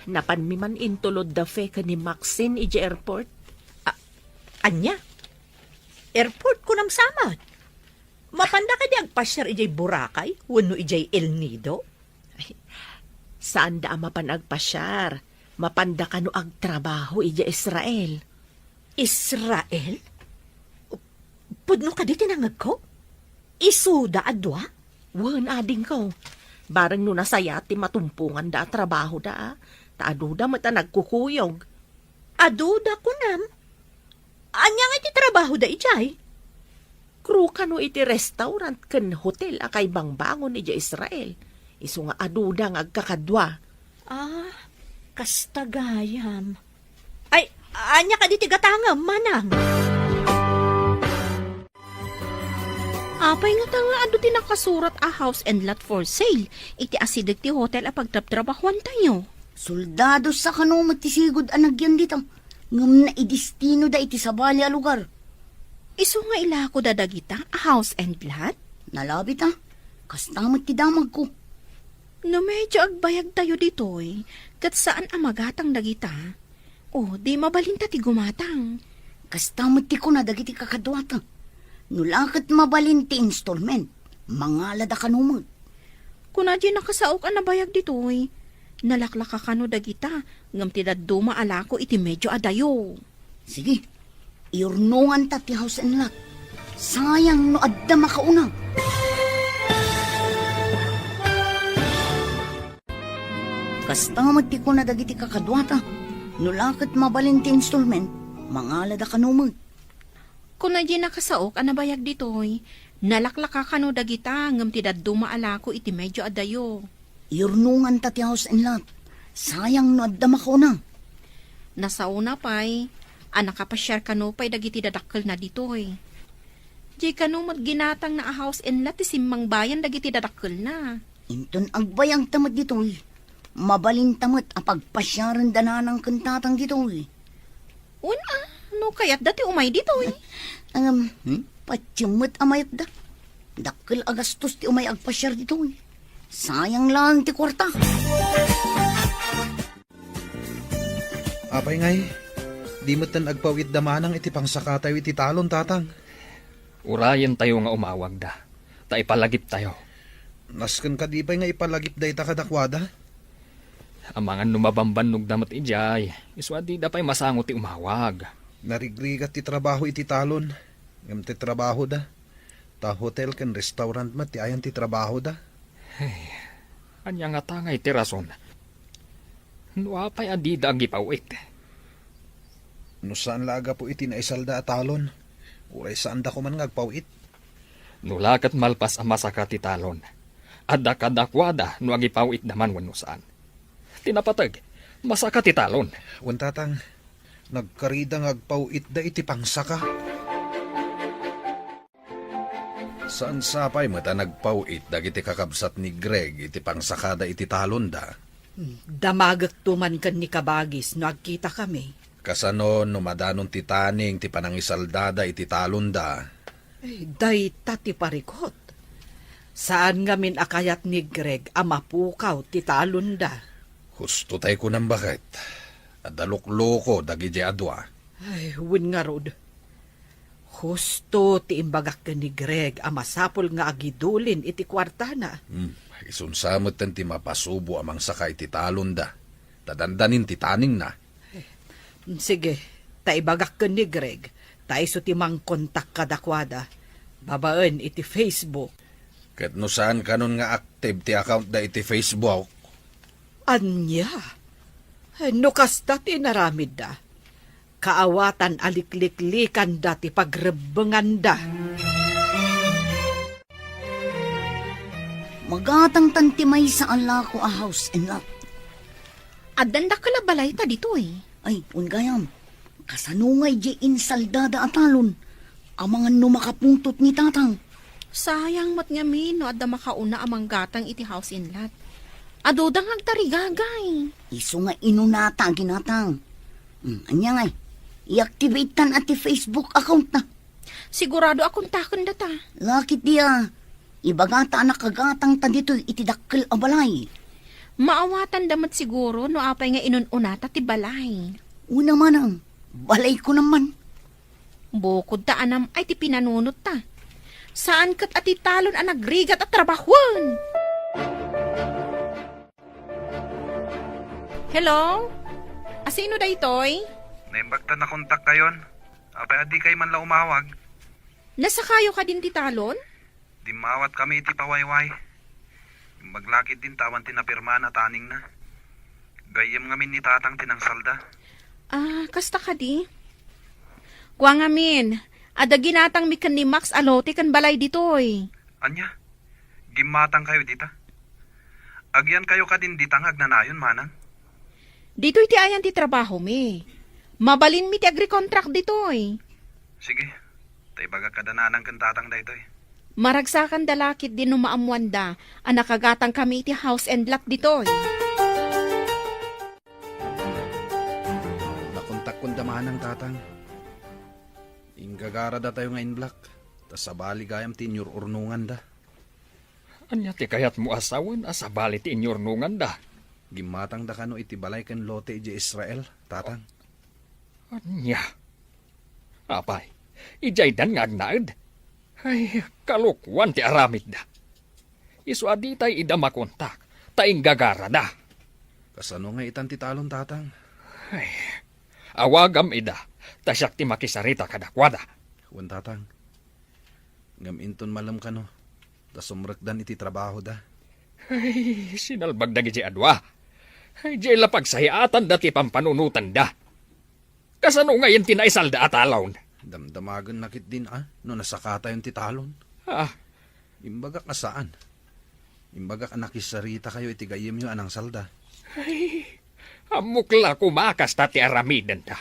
Napanmiman intulod da fe ka ni Maxine iji airport. Anya? Airport ko nam samat. Mapanda ka di agpasyar ijay Boracay, wano ijay El Nido. Saan da mapan agpasyar? Mapanda ka no agtrabaho iji Israel. Israel? Pudno ka di tinangag ko? Isuda adwa? Wan ading ko. Barang no nasaya ti matumpungan da trabaho da. Taaduda mata nagkukuyog. Aduda ko nam. Anya nga iti trabaho da ijay? Crew ka no iti restaurant ken hotel akay bangbangon iti Israel. Isu nga aduda nga agkakadwa. Kastagayam. Ay, Anya ka di tigatanga, manang. Apay nga tanga ado ti nakasurat a house and lot for sale. Iti asidag ti hotel a pagtraptrabahuan tayo. Soldado sa kanumot ti sigod anagyan dito. Ngam na idistino da iti sabali a lugar. Iso nga ilako dadagita a house and lot? Nalabit kastamot ti damag ko. No medyo agbayag tayo ditoy. Kat saan amagatang dagita? O, di mabalinta ti gumatang. Kastamot ti ko na dagiti kakadwata. Nulakat mabalin ti installment. Mangalada kanumot. Kuna di nakasaok ang nabayag ditoy. Nalaklaka ka no dagita. Ngam ti daduma alako iti medyo adayo. Sige, iurnungan ta ti house and lot. Sayang no adda makauna. Kastamot ti ko na dagiti kakadwata. Nulakat mabalin ti installment. Mangalada kanumot. Kuna di nakasaok ang nabayag ditoy. Nalaklaka ka no dagita. Ngam ti daduma alako iti medyo adayo. Iurnungan ta ti house and lot. Sayang no adda makauna. Nasauna pa'y. Nakapashare ka no pa'y dagiti dadakkel na ditoy. Di ka no ginatang na a house and lot ti simmang bayan dagiti dadakkel na. Inton agbayang tamad ditoy. Mabalin tamad apagpasyaran dananang kantatang ditoy. Una, no kayat dati umay ditoy. Patyamot amayot da. Dakkel agastos ti umay agpasyar ditoy. Sayang lang ti kwarta. Apay ngay, di mo tan agpawit damanang iti pangsakatayo iti talon, tatang. Urayan tayo nga umawag da. Ta ipalagip tayo. Nasken ka di pa'y nga ipalagip da ita kadakwada? Ang mga numabambanog damat ijay. Iswadi da pa'y masangot ti umawag. Narigrigat ti trabaho iti talon. Ngam ti trabaho da. Ta hotel ken restaurant mat ti ayan ti trabaho da. Anya nga tangay ti rason. Nuapay adi da ang gipawit. No saan laga po iti naisalda at talon? Uray saan da ko man ngagpawit? Nulakat malpas ang masaka ti talon. Adda kadakwada no agipawit naman wano saan. Tinapatag, masaka ti talon. Wantatang, nagkarida ngagpawit da iti pangsaka. Saan sapay mata nagpawit dagiti kakabsat ni Greg iti pangsakada iti talon da? Damagak tuman kan ni Kabagis no agkita kami. Kasano no madanon ti taning ti panangisaldada iti talon da? Day tati parikot. Saan ngamin akayat ni Greg amapukaw ti talon da? Husto tay ko nang bakit. At dalukloko dagiti adwa. Ay, win nga rod. Husto ti imbagak ka ni Greg amasapol nga agidulin iti kwartana. Isunsamot tan ti mapasubo amang sakay ti talon da. Tadandanin ti taning na. Sige, taibagak ka ni Greg. Taiso ti mang kontak kadakwada. Babaan iti Facebook. Ket no saan kanon nga active ti account da iti Facebook. Anya? No kasta ti naramid da. Kaawatan alikliklikan da ti pagrebengan da. Magatang tantimay sa alako a house and lot. Adanda kalabalay ta ditoy. Ay, ungayam. Kasanungay di insaldada atalon. Ang mga numakapuntot ni tatang. Sayang mat nga no adda makauna amang gatang iti house in lot. Adodang agtarigagay. Iso nga inunata ginatang. Anya ngay. I-activate tan at Facebook account na. Sigurado akong takon data. Lakit dia. Ibagata anak kagatang ta dito itidakkel a balay. Maawatan damat siguro no apay nga inununata ti balay. Una manang, balay ko naman. Bukod ta anam ay ti pinanunot ta. Saan kat ati talon ang nagrigat at trabahon? Hello? Asino da itoy? Naimbagta na kontak kayon. Apay adi kay man la umawag. Nasa kayo ka din ti talon? Di mawat kami iti pawayway. Maglakid din tawan tinapirma na taning na. Gayem ngamin ni tatang tinangsalda. Kasta ka di? Kwa ngamin, ada ginatang mi kan ni Max alote kan balay ditoy. Anya? Gimatang kayo dita? Agyan kayo ka din ditang agnanayon manang? Dito'y ti ayan ti trabaho mi. Mabalin mi ti agri-contract ditoy. Sige, tay baga kadananang kantatang da ito eh. Maragsakan dalakit din no maamuan da, ang nakagatang kami ti house and lot ditoy. Nakontak kong damanang tatang. Inggagara da tayo ngayon black. Tas sabali gayam tinyor urnungan da. Anya ti kayat mo asawan asabali ti inyornungan da. Gimatang da kano iti balay ken lote iti Israel, tatang. Anya. Apay, ijay dan nga agnaed. Ay, kalukwan ti aramid da. Isu aditay ida makontak, taing gagara da. Kasano nga itan ti talon, tatang? Ay, awagam ida, tasyak ti makisarita kadakwada. Wan tatang. Ngam inton malam kano. Tas sumrekdan iti trabaho da. Ay, sinalbag da giti adwa. Ay, jay lapag sayatan da ti pampanunutan da. Kasano ngayon tinaisalda at alawon? Damdamagan nakit din no nasakata yung ti talon. Ah, Imbaga ka saan? Imbaga ka nakisarita kayo iti gayem yung anang salda. ay, amukla kumakas ta ti aramidan da.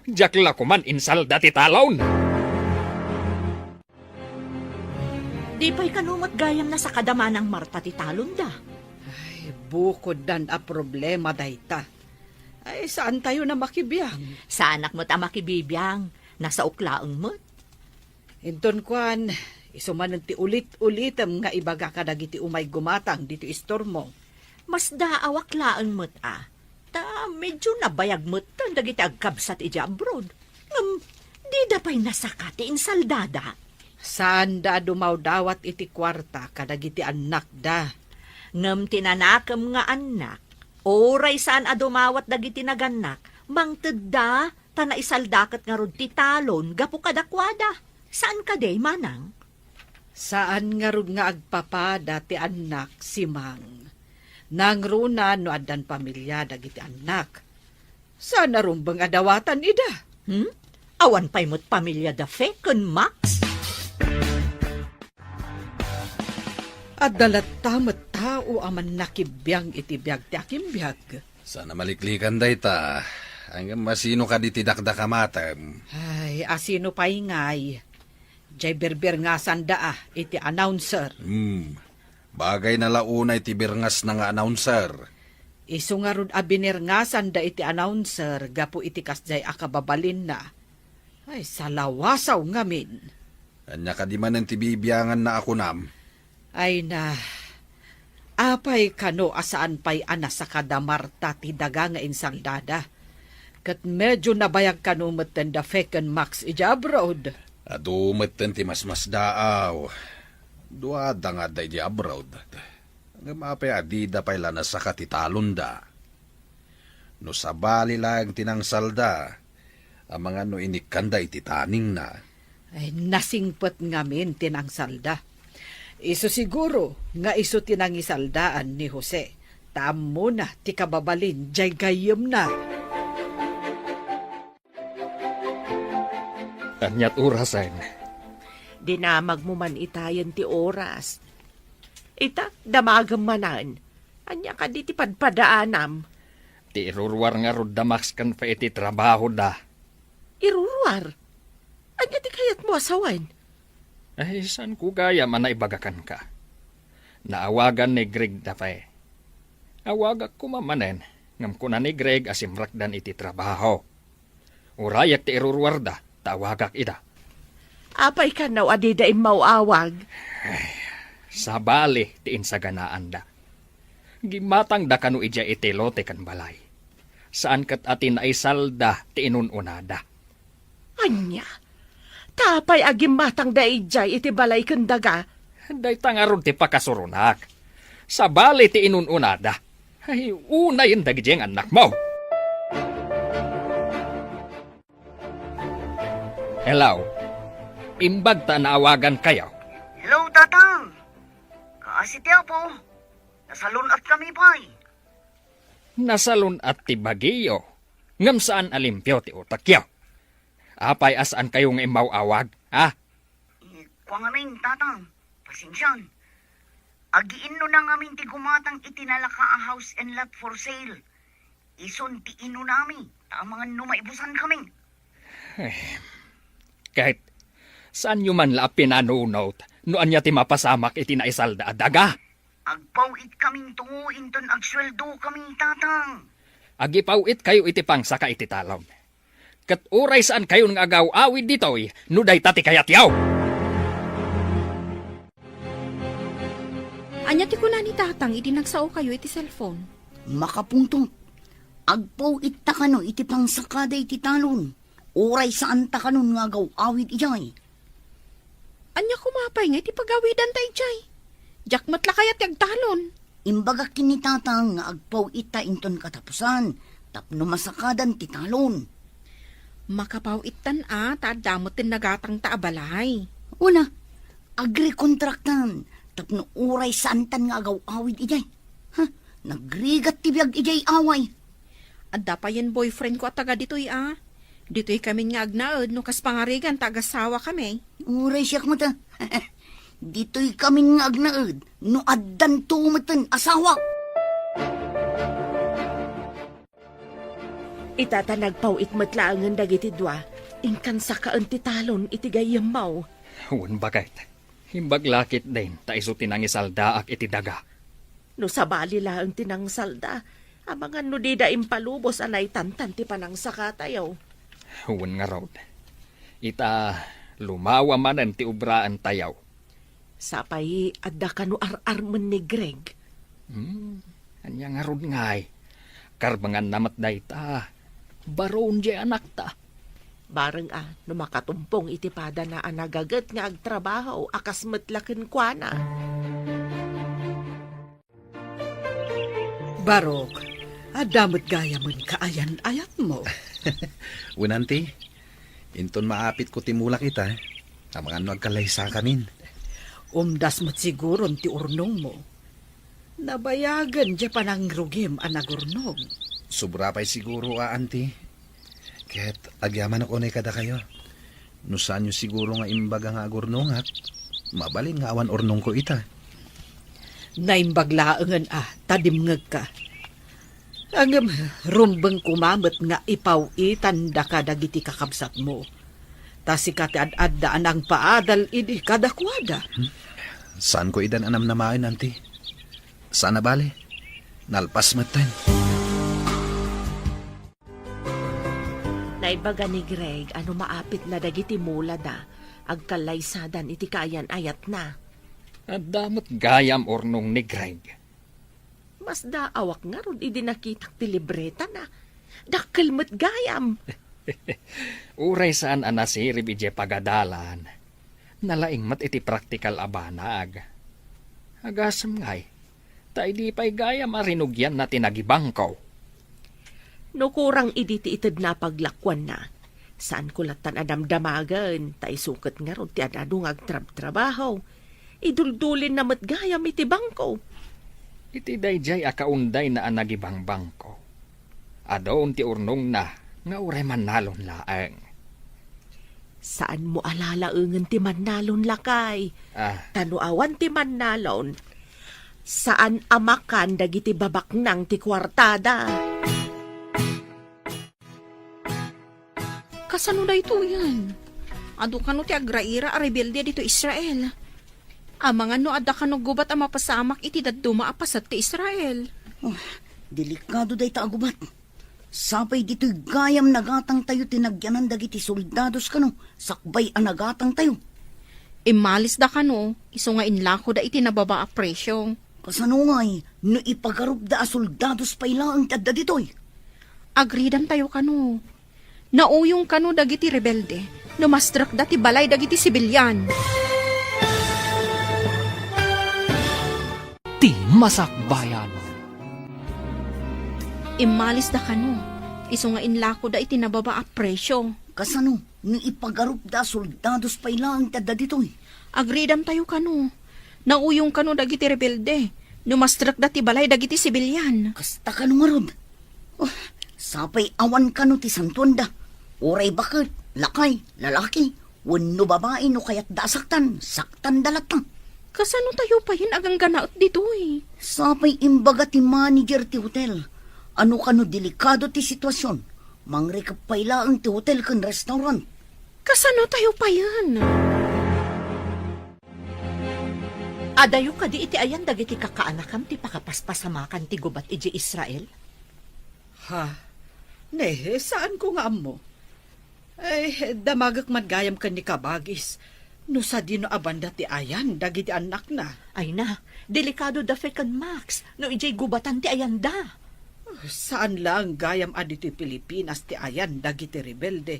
Jakla kuman insalda ti talawon. Di pa'y kanumot gayam na sa kadamanang Marta ti talon da. Ay, bukod dan a problema dayta. Ay, saan tayo na makibiyang? Sa anak mo't ama kibibiyang, nasa uklaang mo't. Inton kwan, isuman ti ulit-ulitem nga ibaga ka dagiti umay gumatang dito istormo. Mas daawak laan mo't Ta medyo nabayag mo't dagiti agkabsat iti abroad. Di da pa'y nasakati insaldada. Saan da dumaw dawat iti kwarta kadagiti anak da? Ngam tinanakam nga anak, oray saan adumawat dagiti naganak, mangted da, tana isaldakat nga rod ti talon, gapu kadakwada. Saan ka day, manang? Saan nga rod nga agpapada ti anak si Mang? Nangruna no adan pamilya dagiti anak. Saan na rumbang adawatan ida? Awan pa'y mo't pamilya da fekon, Max? At dalat tamat tao aman nakibiyang iti biyag ti akimbiyag. Sana maliklikan da ita. Hanggang masino ka di tidakda kamatem. Ay, asino pa ingay. Jay berber nga sanda iti announcer. Bagay na launa iti birngas na nga announcer. Isu nga rod abiner nga sanda iti announcer, gapu iti kasjay akababalin na. Ay, salawasaw ngamin. Anya ka di man ang tibibiyangan na ako nam. Ay na, apay kano asaan pa'y anas sa kadamarta ti daga nga insaldada. Kat medyo nabayag kano meten da feken max ija abroad. Adumet ti mas daaw. Duada nga day di abroad. Hanggang mapay adida pa'y lanas sa katitalon da. No sabali lang tinangsalda. Ang mga no inikanda iti taning na. Ay nasingpet ngamin tinangsalda. Iso siguro nga iso tinangisaldaan ni Jose. Tamo na ti kababalin jay gayem na. Anyat urasan. Dinamag mo man itayan ti oras. Ita, damagam manan. Anya ka di ti padpadaanam. Ti irurwar nga rod damax kan pa iti trabaho da. Iruruar. Anya ti kayat mo asawan. Ay, saan ko gaya man naibagakan ka? Naawagan ni Greg da pa eh. Awagak ko mamanen, ngam ko na ni Greg asimrakdan iti trabaho. Urayak ti irurwar da, tawagak ida. Apay ka naw adida mauawag. Sabali ti insaganaan da. Gimatang da kanu ija iti lote kan balay. Saan kat atin ay salda ti inununada. Anya, tapay agim matang daijay iti balay kendaga. Day tangarod ti pakasurunak. Sabali ti inununada. Ay, una yung dagijeng anak mo. Hello. Imbag ta naawagan kayo. Hello, tatang. Kaasitiya po. Nasalun at kami pa'y. Nasalun at ti Baguio. Ngam saan alimpyo ti utakyo. Apay asaan kayo nga imawawag, ha? Kwa nga rin, tatang. Pasensyan. Agiin no na ngamin ti gumatang itinalaka a house and lot for sale. ison ti ino nami, tamangan no maibusan kami. Kahit saan nyo man la pinanunot, noan niya ti mapasamak iti naisalda daga. Agpawit kaming tungo inton agsweldo kaming tatang. Agipawit kayo iti pangsaka iti talon. Kat uray saan kayo ng agaw awid ditoy, nuday tati kayat yaw. Anya ti kuna ni tatang, iti nagsao kayo iti cellphone. Makapunto. Agpawit ta kano iti pangsakada iti talon. Uray saan ta kanon nga agaw awid ijay. Anya kumapay nga iti pagawidan tayo jay. Jak matla kayat yag talon. Imbaga kinitatang nga agpawit ta inton katapusan. Tapno masakadan ti talon. Makapawitan taadamot tin nagatang taabalay. Una, agri-kontraktan. Tapno uray saan tan nga agaw awid ijay. Nagrigat ti biyag ijay away. Adda pa yan boyfriend ko at taga dito'y Dito'y kami nga agnaod no kas pangarigan tagasawa kami. Uray siyak mo ta. Dito'y kami nga agnaod. No addan tumatan asawa. Itatanagpaw itmatlaangan dagiti dua. Ingkan sa kaan ti talon iti gayam mau. Huwag bakit. Himbag lakit din, taiso tinang isalda ak iti daga. No sabali lang tinang salda. Amangan no di da impalubos anay tantan ti panang sakatayaw. Huwag nga raw. Ita lumawa manan ti ubraan tayaw. Sapay adda kanu ar-arman ni Greg. Anya nga ron ngay. Karbangan namat day ta. Baron di anak ta. Bareng no makatumpong itipada na anagagat nga agtrabaho akas matlaken kwa na. Barok, adamot gaya mo kaayan-ayan mo. Unanti, inton maapit ko timulak kita, amangan no agkalaysa kamin. Umdas mo't siguro ti urnong mo. Nabayagan dya pa ng rugim anagurnong. Sobra pa'y siguro, anti. Kaya't agyaman ako na kada kayo. No saan nyo siguro nga imbaga nga agurnong at mabalin nga awan urnong ko ita. Naimbaglaangan tadimngag ka. Ang rumbang kumamot nga ipawitan da ka dagiti kakabsat mo. Tasikati ad-addaan ang paadal idi kadakwada. Saan ko idan anam na main, anti? Saan na bale? Nalpas matan. Naibaga ni Greg ano maapit na dagiti mula da. Agkalaysadan iti kayan ayat na. At damot gayam ornong ni Greg. Mas daawak nga ron idi nakitak ti libreta na. Dakkel met gayam. Uray saan anasirib ije pagadalan. Nalaing mat iti praktikal abanag. Agasam ngay. Ta di pa'y gayam arinugyan na tinagibangkaw. No kurang idi ti ited na paglakwan na. Saan ko latan adamdamagan. Ta isukat nga ron ti adadong agtrab-trabaho. Iduldulin na matgayam iti bangko. Iti dayjay akaunday na anagibang bangko. Adoon ti urnong na nga uray manalon laeng. Saan mo alalaengan ti manalon lakay? Tanuawan ti manalon. Saan amakan dagiti babaknang ti kwartada? Kasano da ito yan? Ado kano ti agraira a rebelde dito Israel. Amangan no adda kano gubat ang mapasamak iti daduma apasat ti Israel. Delikado day ta agubat. Sapay dito'y gayam nagatang tayo tinagyanan dagiti soldados kano. Sakbay anagatang tayo. Imalis da kano, iso nga inlako da iti nababa a presyo. Kasano ngay, no ipagarup da a soldados pa ilang tadda dito'y. Agridan tayo kano. Nauyong kano dagiti rebelde. Numastrak da ti balay dagiti sibilyan. Ti Masakbayan. Imalis da kano. Iso nga inlako da iti nababa a presyo. Kasano, no ipagarup da soldados pa ilang tadda dito'y. Agridam tayo kano. Nauyong kano dagiti rebelde. Numastrak da ti balay dagiti sibilyan. Kasta kano nga rod. Sapay awan kano ti santuanda. Uray bakit, lakay, lalaki, wano babae no kayat da saktan dalatang. Kasano tayo pa yun agang ganaot dito eh. Sapay imbaga ti manager ti hotel. Ano kano delikado ti sitwasyon. Mangrekap pailaan ti hotel kan restaurant. Kasano tayo pa yan? Adayo ka di iti ayan dagiti kakaanakam ti pakapaspasamakan ti gubat iti Israel? Ha? Ne, saan ko nga mo? Ay, damagak man gayam ka ni kabagis. No sa dino abanda ti ayan, dagiti anak na. Ay na, delikado da fekan Max, no ijay gubatan ti ayan da. Saan lang gayam aditi Pilipinas ti ayan, dagiti rebelde.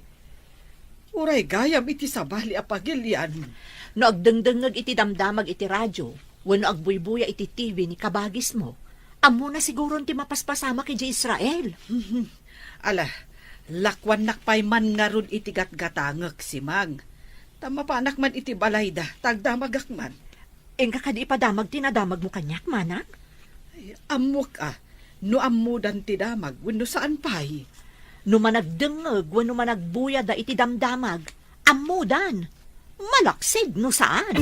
Uray gayam iti sabali apagilyan. No agdengdengag iti damdamag iti radyo, wano agbuybuya iti TV ni kabagis mo, amo na siguro ti mapaspasama kay Israel. Ala, lakwan nakpay man nga ron iti gatgatangak si Mang. Tama pa anak man iti balayda, tagdamagak man. Engka ka di ipadamag tinadamag mo kanyak, manak? Ay, amok no amudan ti damag, wano saan pay. No managdengag, wano managbuya da iti damdamag, amudan. Malaksid no saan?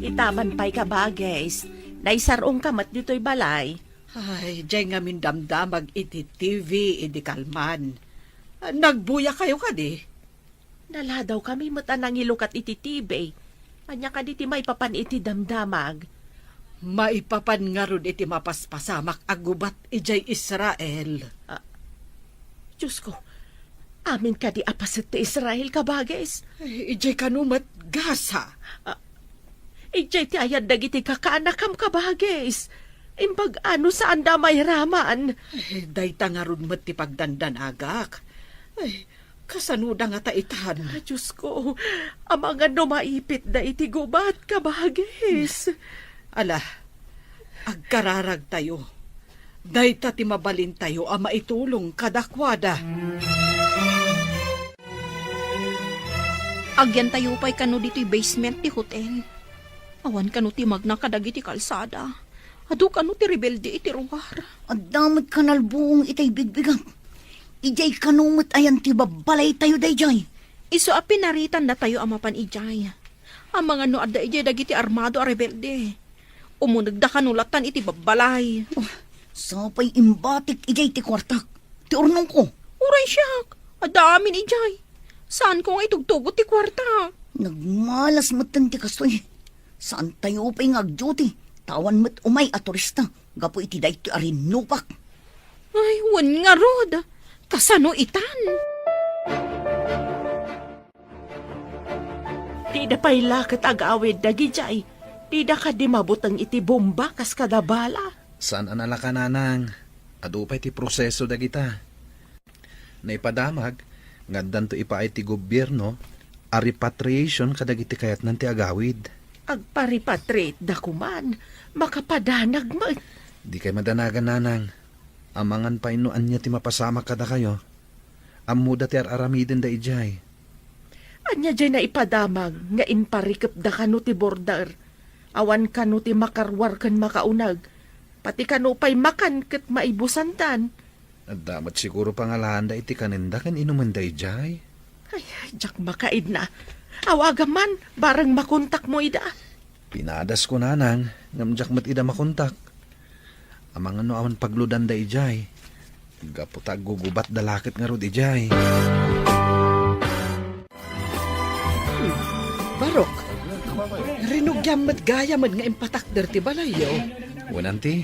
Itaman pa'y kabagis. Naisarong kamat dito'y balay. Ay, dyan nga min damdamag iti TV, iti kalman. Nagbuya kayo ka di. Nala daw kami mata nang ilukat iti TV. Anya ka diti may papan iti damdamag. Maipapan nga ron iti mapaspasamak agubat ijay Israel. Diyos ko, amin ka di apasit ti Israel kabagis. Ay, ijay kanumat gasa. Ijay ti ayad dagiti kakaanakam kabagis. Imbag ano saan da may raman. Ay, dayta nga ron mat ti pagdandanagak. Ay, kasanuda nga taitan. Diyos ko, amangan no maipit da iti gubat kabagis. Ala, agkararag tayo. Dayta ti mabalin tayo ama itulong kadakwada. Agyan tayo pa'y kano dito'y basement ti hotel. Awan kano ti magna kadagi ti kalsada. Adu kano ti rebelde iti ruwar. Adamot kanal buong itay bigbigang. Ijay kanumot ayan ti babalay tayo dayjay. Iso a pinaritan na tayo amapan ijay. Ang mga no adda ijay dagiti armado a rebelde. Umunag da kanulatan iti babalay. Sapay imbatik ijay ti kwartak. Ti urnong ko. Uray siyak, adamin ijay. Saan ko nga itugtugot ti kwarta? Nagmalas matan ti kastoy. Saan tayo pa'y ngag-duty? Tawan mo't umay a turista. Gapo iti dayto arin nupak. Ay, wan nga rod. Kasano itan? Tida pa'y lakat agawid dagi jay. Tida ka di mabutang iti bomba kas kadabala. Saan anala ka nanang? Adu pa'y ti proseso dagita. Naipadamag, ngaddan to ipaay ti gobyerno, a repatriation kadagiti kayat nan ti agawid. Agparipatrate da kuman, makapadanag mo. Di kay madanagan nanang. Amangan pa inuan niya ti mapasama kada kayo. Amuda ti aramiden da ijay. Anya dyan na ipadamag, nga inparikap da kano ti border. Awan kano ti makarwar kan makaunag. Pati kano pa'y makan kat maibusantan. At damat siguro pangalaan da iti kaninda kan inuman da ijay. Ay, jak makaid na. Awaga man, barang makontak mo ida. Pinadas ko nanang, ngamjak mat ida makontak. Amang ano awan pagludan da ijay. Gaputag gugubat da lakit nga rod ijay. Barok, rinugyam mat gaya man nga impatakder ti balayo. Wananti,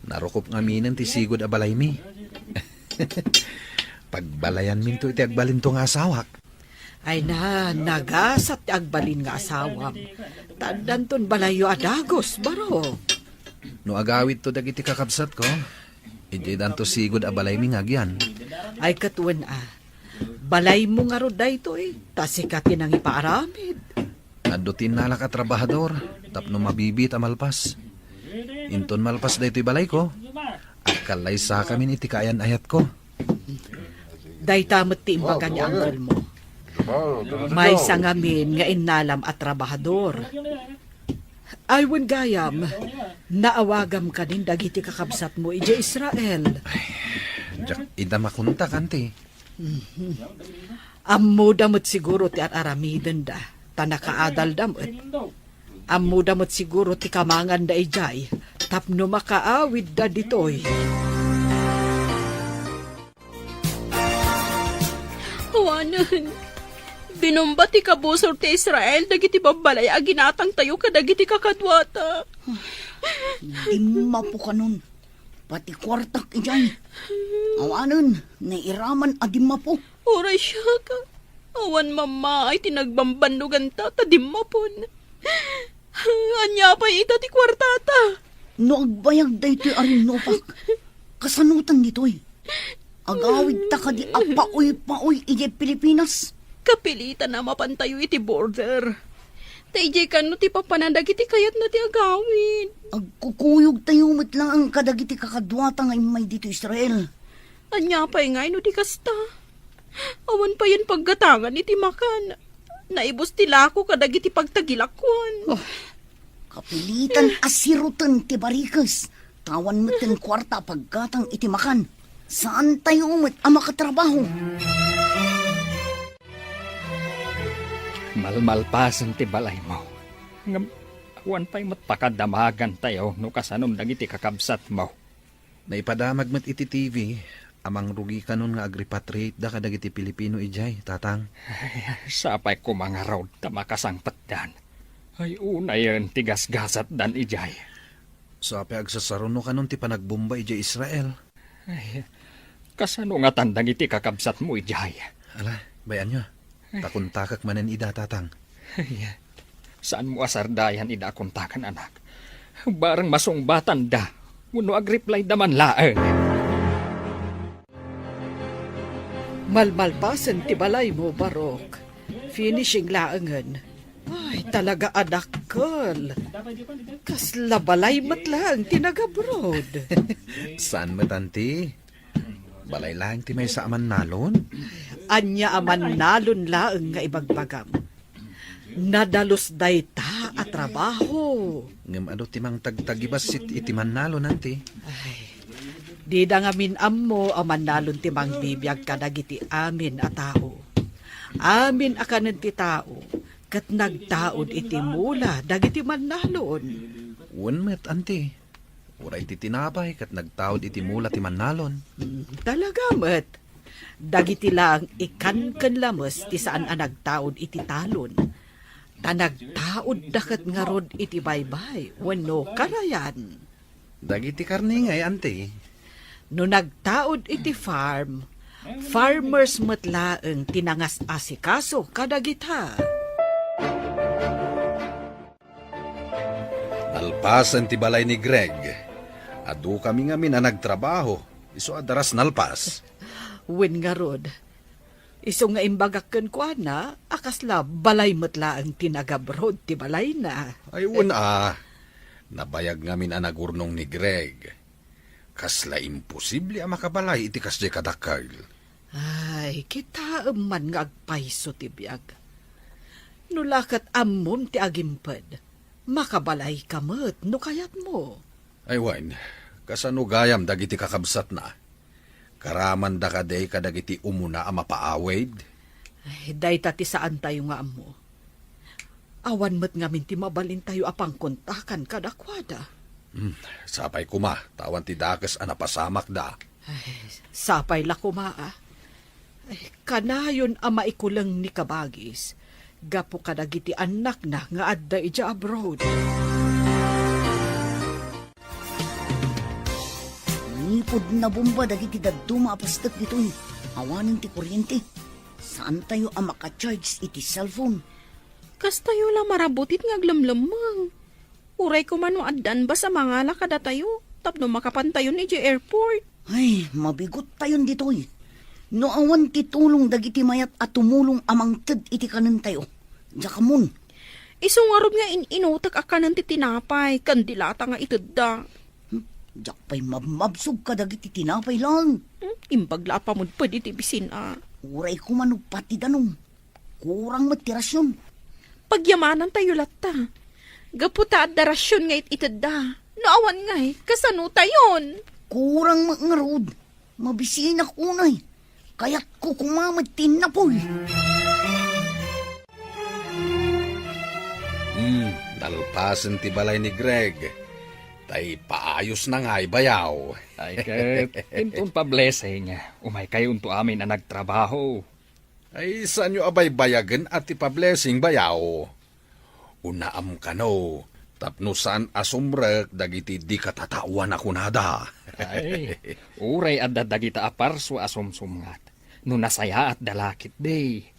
narukop nga minan ti sigod a balay mi. Pagbalayan min to iti agbalin to nga asawak. Ay na, nagasat ti agbalin nga asawam. Tandan ton balayo adagos, baro. No agawid to dagiti kakabsat ko, iti dan to sigod a balay mi ngagyan. Ay katuan balay mo nga rod dayto tasikatin ang ipaaramid. Nadutin nalak at trabahador, tapno mabibit a malpas. Inton malpas dayto'y balay ko, at kalay sa kami iti kayan ayat ko. Dayta mo't ti imbaga ni uncle mo. May sangamin nga inalam at trabahador. Aywan gayam, naawagam ka din dagiti kakabsat mo ija Israel. Jak ida makunta kanti. Ammo damot siguro ti at aramiden da, tanakaadal damot. Ammo damot siguro ti kamangan da ijay. Tapno makaawid da ditoy. Awanan, binomba ti kabusor ti Israel dagiti babalay a ginatang tayo kadagiti kakadwata. Di mapo ka nun. Pati kwartak ijay. Awanan, nairaman adi mapo. Oray siya ka. Awan mama ay tinagbambandugan ta, tadimapon. Anya pa ita ti kwartata. No agbayag da ito'y arinopak. Kasanutan dito'y. Agawid ta ka di apaoy-paoy ije Pilipinas. Kapilitan na mapantayo iti border. Taijay ka no ti papanandag iti kayat na ti agawid. Agkukuyog tayo lang ang kadagiti kakadwata nga imay dito Israel. Anya pa ngay no ti kasta. Awan pa yan paggatangan iti makan. Naibos ti lako kadagiti pagtagilakwan. Kapilitan asirutan ti barikas. Tawan mo tin kwarta paggatang iti makan. Saan tayo umat ang makatrabaho? Malmalpasan ti balay mo. Ngam, awan pa'y matpakadamagan tayo no kasanom dagiti kakabsat mo. Naipadamag mat iti TV, amang rugi kanon nga agrepatriate da kadagiti Pilipino ijay, tatang. Sapay ko mga raw ta makasangpat dan. Ay una yan tigas-gasat dan ijay. Sapay agsasaruno kanon ti panagbomba ijay Israel. Ay, kasano nga tandang iti kakabsat mo ijay. Ala, bayan nyo. Takuntakak manen ida, tatang. Ay, saan mo asardayan ida kontakan anak? Barang masungbatan da. Uno agreply daman laeng. Malmalpasan ti balay mo, Barok. Finishing laangan. Ay, talaga adakkel. Kasla balay matlang tinagabroad. Saan matanti? Balay lang ti may sa aman nalon? Anya aman nalon laeng nga ibagbagam. Nadalos day ta at trabaho. Ngam ano timang tagtagibas iti man nalon nanti? Ay, di da nga minammo aman nalon timang bibiyag kadagiti amin a tao. Amin akanan ti tao, kat nagtaod iti mula dagiti man nalon. Wan met anti. Uray ti tinapay kat nagtaod iti mula ti man nalon. Talaga met. Dagiti lang ikan lamas ti saan a nagtaod iti talon. Ta nagtaod dakat nga rod iti baybay, wano karayan. Dagiti karni ngay anti. No nagtaod iti farm, farmers matlaeng tinangas asikaso kadagita. Nalpasan ti balay ni Greg. Adu kami nga na nagtrabaho. Iso adaras nalpas. Wen nga rod. Iso nga imbagakken ko na, akasla balay matla ang tinagabrod ti balay na. Ayun nabayag ngamin ang nagurnong ni Greg. Kasla imposible ang makabalay iti kasdi kadakal. Ay, kita man nga agpaiso ti biyag. Nulakat ammom ti agimped, makabalay kamet no kayat mo. Ay wan, kasano gayam dagiti kakabsat na. Karaman da kaday kadagiti umuna ang mapaawid. Ay, day tati saan tayo nga ammo. Awan met ngamin ti mabalin tayo apang kontakan kadakwada. Sapay kuma, tawan ti dakas ang napasamak da. Ay, sapay la kumaa. Ay, kanayon ang maikulang ni kabagis. Gapo kadagiti anak na nga adda ija abroad. Nipod na bomba dagiti daduma apastak dito'y. Awanin ti kuryente. Saan tayo ang makacharge iti cellphone? Kas tayo lang marabutit nga aglamlamang. Uray ko man addan ba sa mga lakada tayo? Tapno makapantayon ni airport. Ay, mabigot tayon dito'y. No awan ti tulong dagiti mayat at tumulong amang ted iti kanan tayo. Jakamun. Isungarod nga inutak akanan ti tinapay, kandilata nga itudda. Jak pa'y mabmabsog ka dagiti tinapay lang. Imbagla pa mo pwede ti bisin Uray ko manong pati danong. Kurang matirasyon. Pagyamanan tayo latta. Gaputa at darasyon nga itudda. Naawan nga kasano tayon? Kurang mangarod. Mabisinak unay. Kaya't ko kumamatin na po'y. Kalpasan ti balay ni Greg. Tay paayos na nga bayaw. Ay kat, intun pa blessing. Umay kayo unto amin na nagtrabaho. Ay saan nyo abay bayagan at ipa-blessing bayaw? Unaam ka no. Tapno saan asumrek dagiti di katatawan ako nada. Ay, uray at dadagita aparso asumsumngat. No nasaya at dalakit day.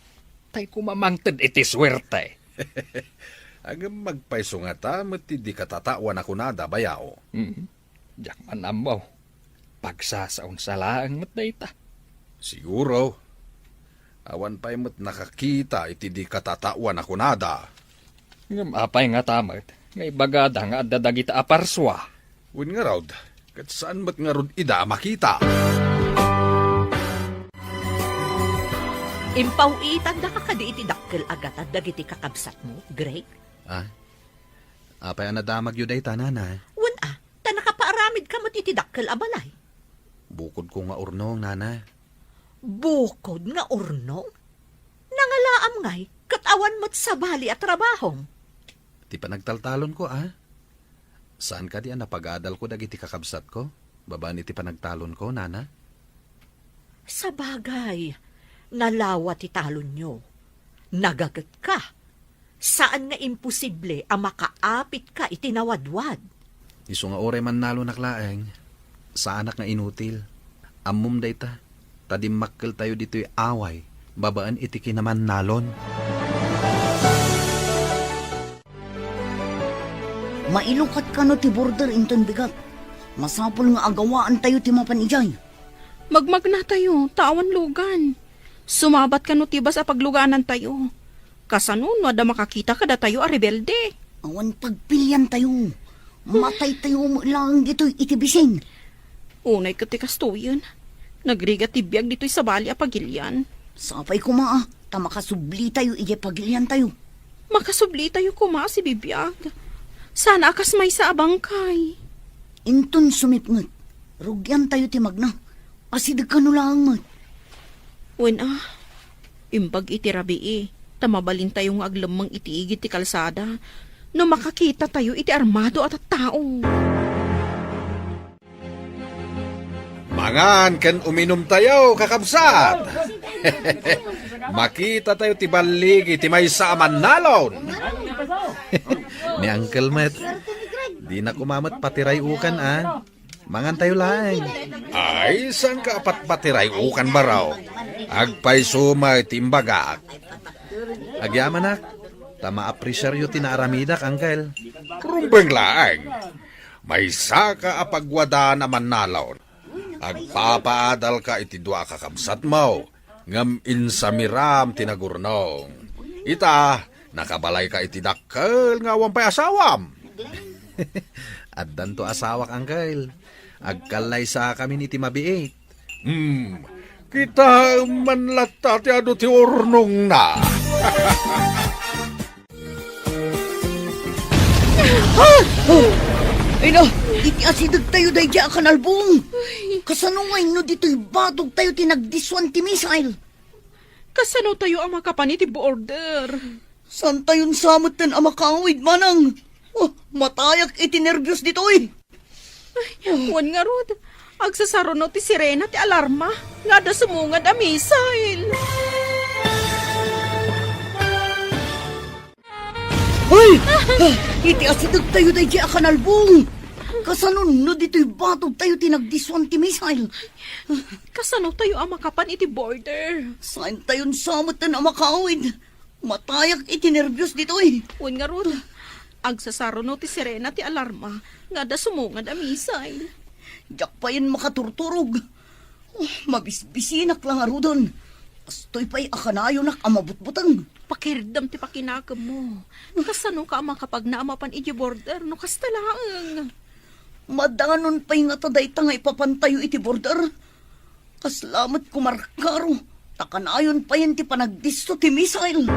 Tay kumamangtad iti swerte. Agam magpaiso nga ta, mati di katatawan ako nada bayaw. Diyak man amaw. Pagsasaon sa laang matday ta. Siguro. Awan pa'y mat nakakita iti di katatawan ako nada. Apay nga tamat. Ngay bagada nga at dadagita aparswa. Win nga raw, kat saan mat nga rod ida makita? Impawitan da ka kadi iti dakkel agat at dagiti kakabsat mo, Greg. Apay anadamag yun day tanana. Wan ta nakapaaramid ka mo iti dakkel abalay. Bukod ko nga urnong, nana. Bukod nga urnong? Nangalaam ngay, katawan mo't sa bali at trabahong. Ti panagtaltalon ko, Saan ka di napag-adal ko dagiti kakabsat ko? Babaan iti panagtalon ko, nana? Sa bagay, nalawa ti talon nyo. Nagagat ka. Saan nga imposible ang makaapit ka itinawadwad? Iso nga oray man nalo naklaeng. Sa anak nga inutil. Ammum dayta. Tadimakkel tayo dito'y away. Babaan iti kinaman nalon. Mailukat ka no ti border inton bigat. Masapol nga agawaan tayo ti mapanijay. Magmagna tayo, tawan lugan. Sumabat ka no tibas a pagluganan tayo. Kasanun, wada makakita kada tayo a rebelde. Awan pagpilyan tayo. Matay tayo mo lang dito'y itibising. Unay katikas to yun. Nagriga tibiyag dito'y sa bali a pagilyan. Sapay ko maa, tamakasubli tayo ije pagilyan tayo. Makasubli tayo kuma si bibiyag. Sana akas may sa abangkay. Inton sumipngot, rugyan tayo ti magna. Asidag ka no lang mat. Wen imbag iti rabii, tamabalin tayo nga aglamang itiigit ti kalsada. No makakita tayo iti armado at tao. Mangan ken uminom tayo, kakabsat. Makita tayo ti balig iti may saaman nalon. Ni Uncle Matt. Di na kumamat patiray ukan, Mangan tayo lang. Ay, saan ka apat patiray ukan baraw? Agpay sumay timbagak. Agyaman nak. Tama apresyaryo tinaaramidak, Uncle. Rumbeng laeng. May saka apagwada naman nalon. Agpapaadal ka iti dua kakabsat mo. Ngam insamiram tinagurnong. Ita, nakabalay ka iti dakkel nga wampay asawam. Addan to asawak, Uncle. Agkalay sa kami ni Timabiit. Kita manlata ti ado ti urnong na. Ay na, iti asidag tayo dahi di akanalbong. Kasanungay no dito'y batog tayo tinagdiswan ti misail. Kasano tayo ang makapaniti border? San tayon samot ten amakawid manang? Matayak iti nervyos dito'y. Wan nga rod, agsasaro no ti sirena ti alarma. Nga da sumungad a misail. Hoy! Iti asidag tayo dahi di akanalbong. Kasanon no dito'y batog tayo tinagdiswan ti misail. Kasano tayo ang makapan iti border? Saan tayon samot ten amakawid? Matayak iti nervyos dito'y. Wan nga rod, agsasaro no ti sirena ti alarma. Nga da sumungad a misail. Diyak pa yan makaturturog. Mabisbisinak lang arudon. Astoy pa'y akanayo nak amabutbutang. Pakirdam ti pakinakam mo. Kasano ka ang makapag naamapan iti border no kastalaang. Madanon pa'y nga taday nga ipapantayo iti border. Kaslamat kumarkaro. Takanayon pa yan ti panagdisto ti misail.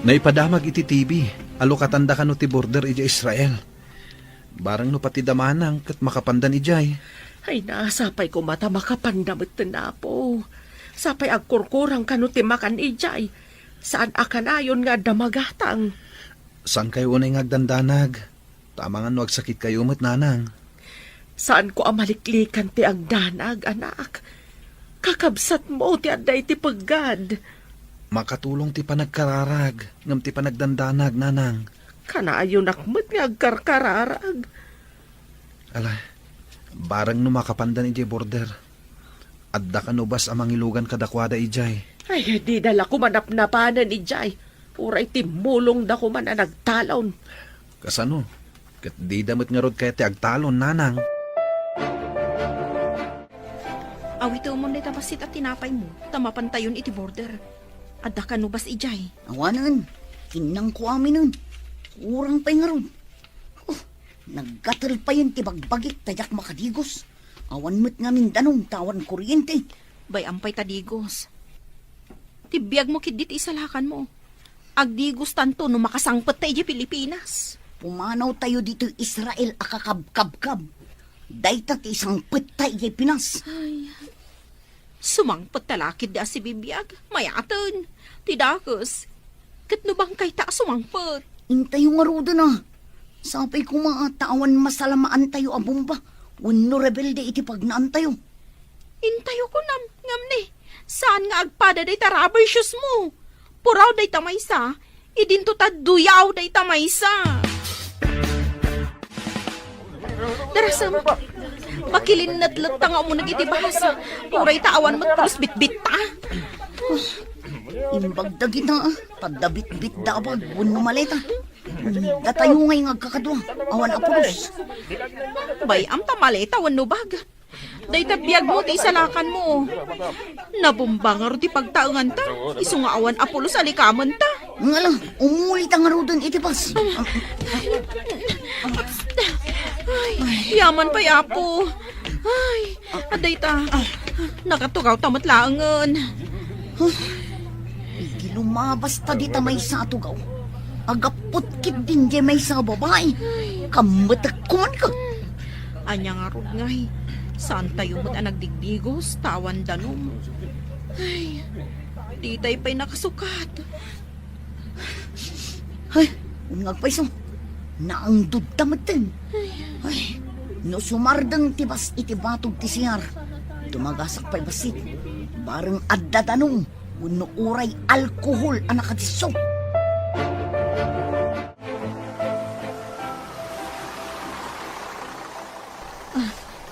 Naipadamag iti TV. Alokatanda ka no ti border iti Israel. Barang no pati damanang kat makapandan ijay. Ay nasapay ko mata makapandamit na po. Sapay agkurkurang kano ti makan ijay. Saan akanayon nga damagatang. Saan kayo unay ngagdandanag? Tama nga no, agsakit kayo mo't nanang. Saan ko amaliklikan ti agdanag, anak? Kakabsat mo ti aday ti paggad. Makatulong ti panagkararag, ngam ti panagdandanag, nanang. Kanaayo nakmet nga agkarkararag. Ala, barang no makapandan ijay border. Adda ka no bas amang ilugan kadakwada ijay. Ay, di dala ko manapnapanan ni Jay. Uray timulong da ko man na nagtalon. Kasano? Kat di damot nga rod kaya ti agtalon, nanang. Awito mo na tabasit at tinapay mo. Tamapantayon iti border. Adda ka no bas ijay. Awanan, kinang ko amin nun. Kurang pa'y nga ron. Oh, naggatal pa yun tibagbagit tayak makadigos. Awan mo't nga Mindanong tawan kuryente. Bay ampay tadigos. Tibiyag mo kidit isalakan mo. Agdigos tanto no makasangpet tayo di Pilipinas. Pumanaw tayo dito Israel akakabkabkab. Dayta ti isang petay di Pinas. Sumangpet talakid da si bibiyag. Mayatan. Tidakos. Katno bang kay ta sumangpet? Intayo nga rodo na. Sapay ko mga tawan masalamaan tayo abong ba. Wano rebelde iti pagnaan tayo. Intayo ko ngam ni. Saan nga agpada day ta rubber shoes mo? Puraw day tamaysa. Idinto ta duyaw day tamaysa. Darasam, makilin nadlat ta nga mo nagitibahas. Puray taawan mo plus bitbit ta. Imbagda kita tadabit-bit dabag. Wano maleta. Datayo ngay ngagkakadwa. Awan apulos. Bayam ta maleta wano bag. Day tabiyag mo ti isalakan mo. Nabumbangar ti pagtaangan ta. Isu nga awan apulos alikaman ta. Nga lang, umulit ang rodon itipas. Ay, yaman pa yapo. Ay, aday ta. Nakatugaw tamat laangan. Lumabas ta di ta may sa tugaw. Agapot kit din di may sa babae. Kamatak kuman ka. Anya nga rod ngay. Saan tayo mo't nagdigdigos, tawan danom. Ay, di tayo pa'y nakasukat. Ay, ungagpaiso. Naangdod tamatin. Ay, no sumardang tibas iti batog ti siyar. Dumagasak pa'y basit. Barang adda danom. Uno uray alkohol anak katiso.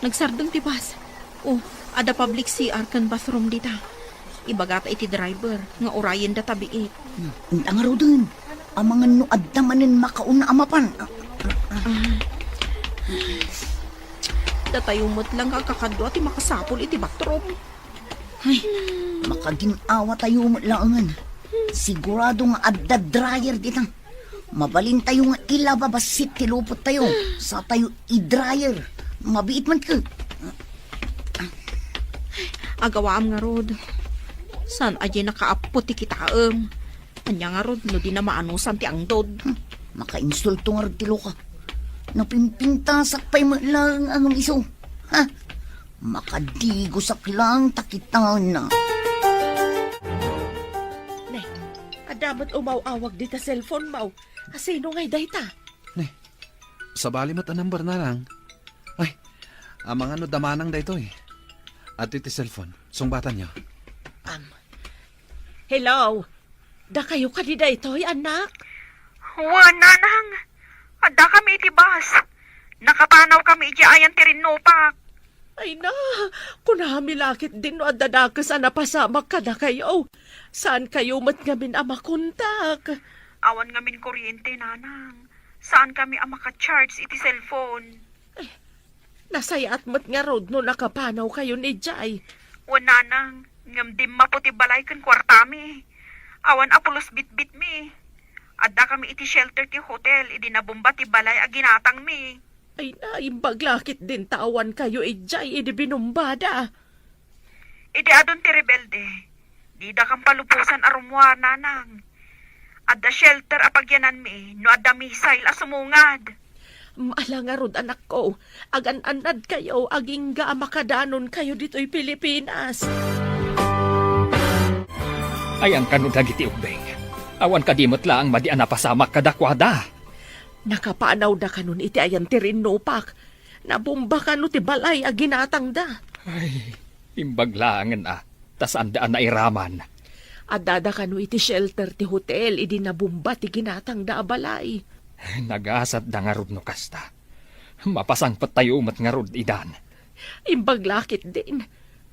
Nagsardang tibas. Oh, ada public CR kan bathroom dita. Ibagata iti driver, nga orayen da tabiit. Unta nga rodon. Amangan no adda manin makauna amapan. Datayo mo't lang kakadwa ti makasapol iti bathroom. Ay, makaginawa tayo laangan. Sigurado nga adda dryer dita. Mabalin tayo nga ilababasit tilupot tayo. Sa tayo i-dryer. Mabiit man ka. Agawaam nga rod. San aje nakaapot ti kitaam. Anya nga rod, no di na maanusan ti angdod. Maka-insulto nga rod tilo ka. Napimpintasak pa'y lang ang iso. Ha? Makadigosak lang takitan na. Ne, adamat umaw-awag di ta cellphone mau. Asino ngay dayta? Sabali mo't number na lang. Ay, amang ano damanang da ito eh. At iti cellphone, sungbatan niyo. Hello? Da kayo kanida ito'y anak? Nanang. Ada kami iti bus. Nakapanaw kami iti ayan ti Rinnopak. Ay na, kunami lakit din no adadakas napasamak ka na kayo. Saan kayo mat ngamin amakontak? Awan ngamin kuryente, nanang. Saan kami maka-charge iti cellphone? Nasayat mat nga road no nakapanaw kayo ni Jay. Nanang. Ngam dim maputi balay kan kwartami. Awan apulos bit-bit mi. Adda kami iti shelter ti hotel. Idi nabumba ti balay aginatang mi. Ay na, imbaglakit din tawan kayo Jay. Idi binumbada. Idi adon ti rebelde. Di da kang palupusan arumwa, nanang. Adda shelter apagyanan mi. No adda misail asumungad. Maala nga rod anak ko. Agan-anad kayo. Aging ga makadanon kayo dito'y Pilipinas. Ay ang kanudagiti ubeng. Awan kadimot lang madian na pasamak kadakwada. Nakapanaw da kanon iti ayan ti rinnopak. Nabomba ka no ti balay a ginatang da. Ay, imbaglangan tas andaan na iraman. Adada ka no iti shelter ti hotel, idi nabomba ti ginatang da a balay. Nagasat da nga rod no kasta. Mapasangpat tayo umat nga rod idan. Imbaglakit din.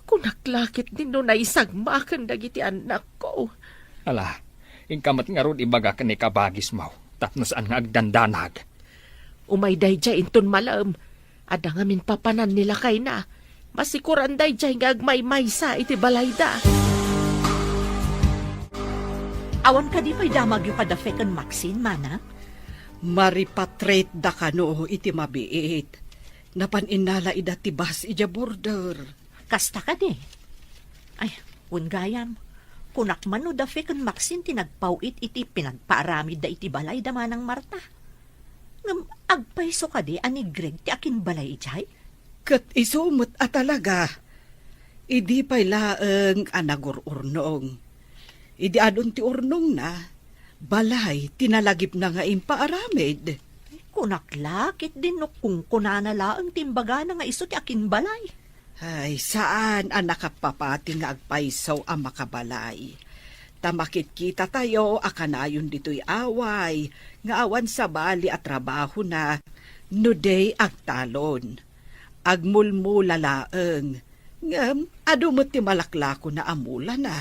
Kunaklakit din no naisagmakan dagiti anak ko. Ala, ingkamat nga rod ibaga ka ni kabagis mo. Tapno saan nga agdandanag. Umayday jay inton malam. Ada nga min papanan nila kay na. Masikuran day jay nga agmay-maysa iti balay da. Awan ka di pa'y damag yung kadafekan Maxine, mana? Maripatrate da kano iti mabiit. Napaninala ida tibas ija border. Kasta ka di. Ay, gayam. Kunak man no dafekan Maxine tinagpawit iti pinagpaaramid da iti balay da manang Marta. Ngam agpaiso ka di ani Greg ti akin balay ijay? Kat isumot at talaga. Idi pa'y laeng anagururnong. Idi adon ti urnong na. Balay, tinalagip na nga impaaramid. Kunaklakit din no kung kunanala ang timbaga na nga iso ti akin balay. Ay, saan ang nakapapati nga agpaisaw ang makabalay? Tamakit kita tayo, akanayon dito'y away, nga awan sa bali at trabaho na, nuday agtalon. Agmulmula laeng, ngam, adumot ti malaklako na amula na.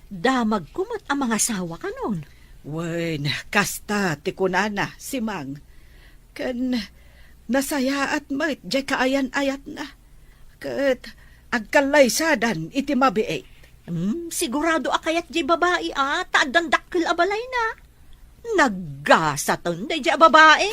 Damag kumat ang mga sawa ka nun. Wen, kasta ti kunana, si Mang. Kan, nasaya at mat, jay kaayan-ayat na. Kat, agkalay sadan, iti mabiit. Sigurado akayat di babae taadan dakkel abalay na. Naggasatan day di babae.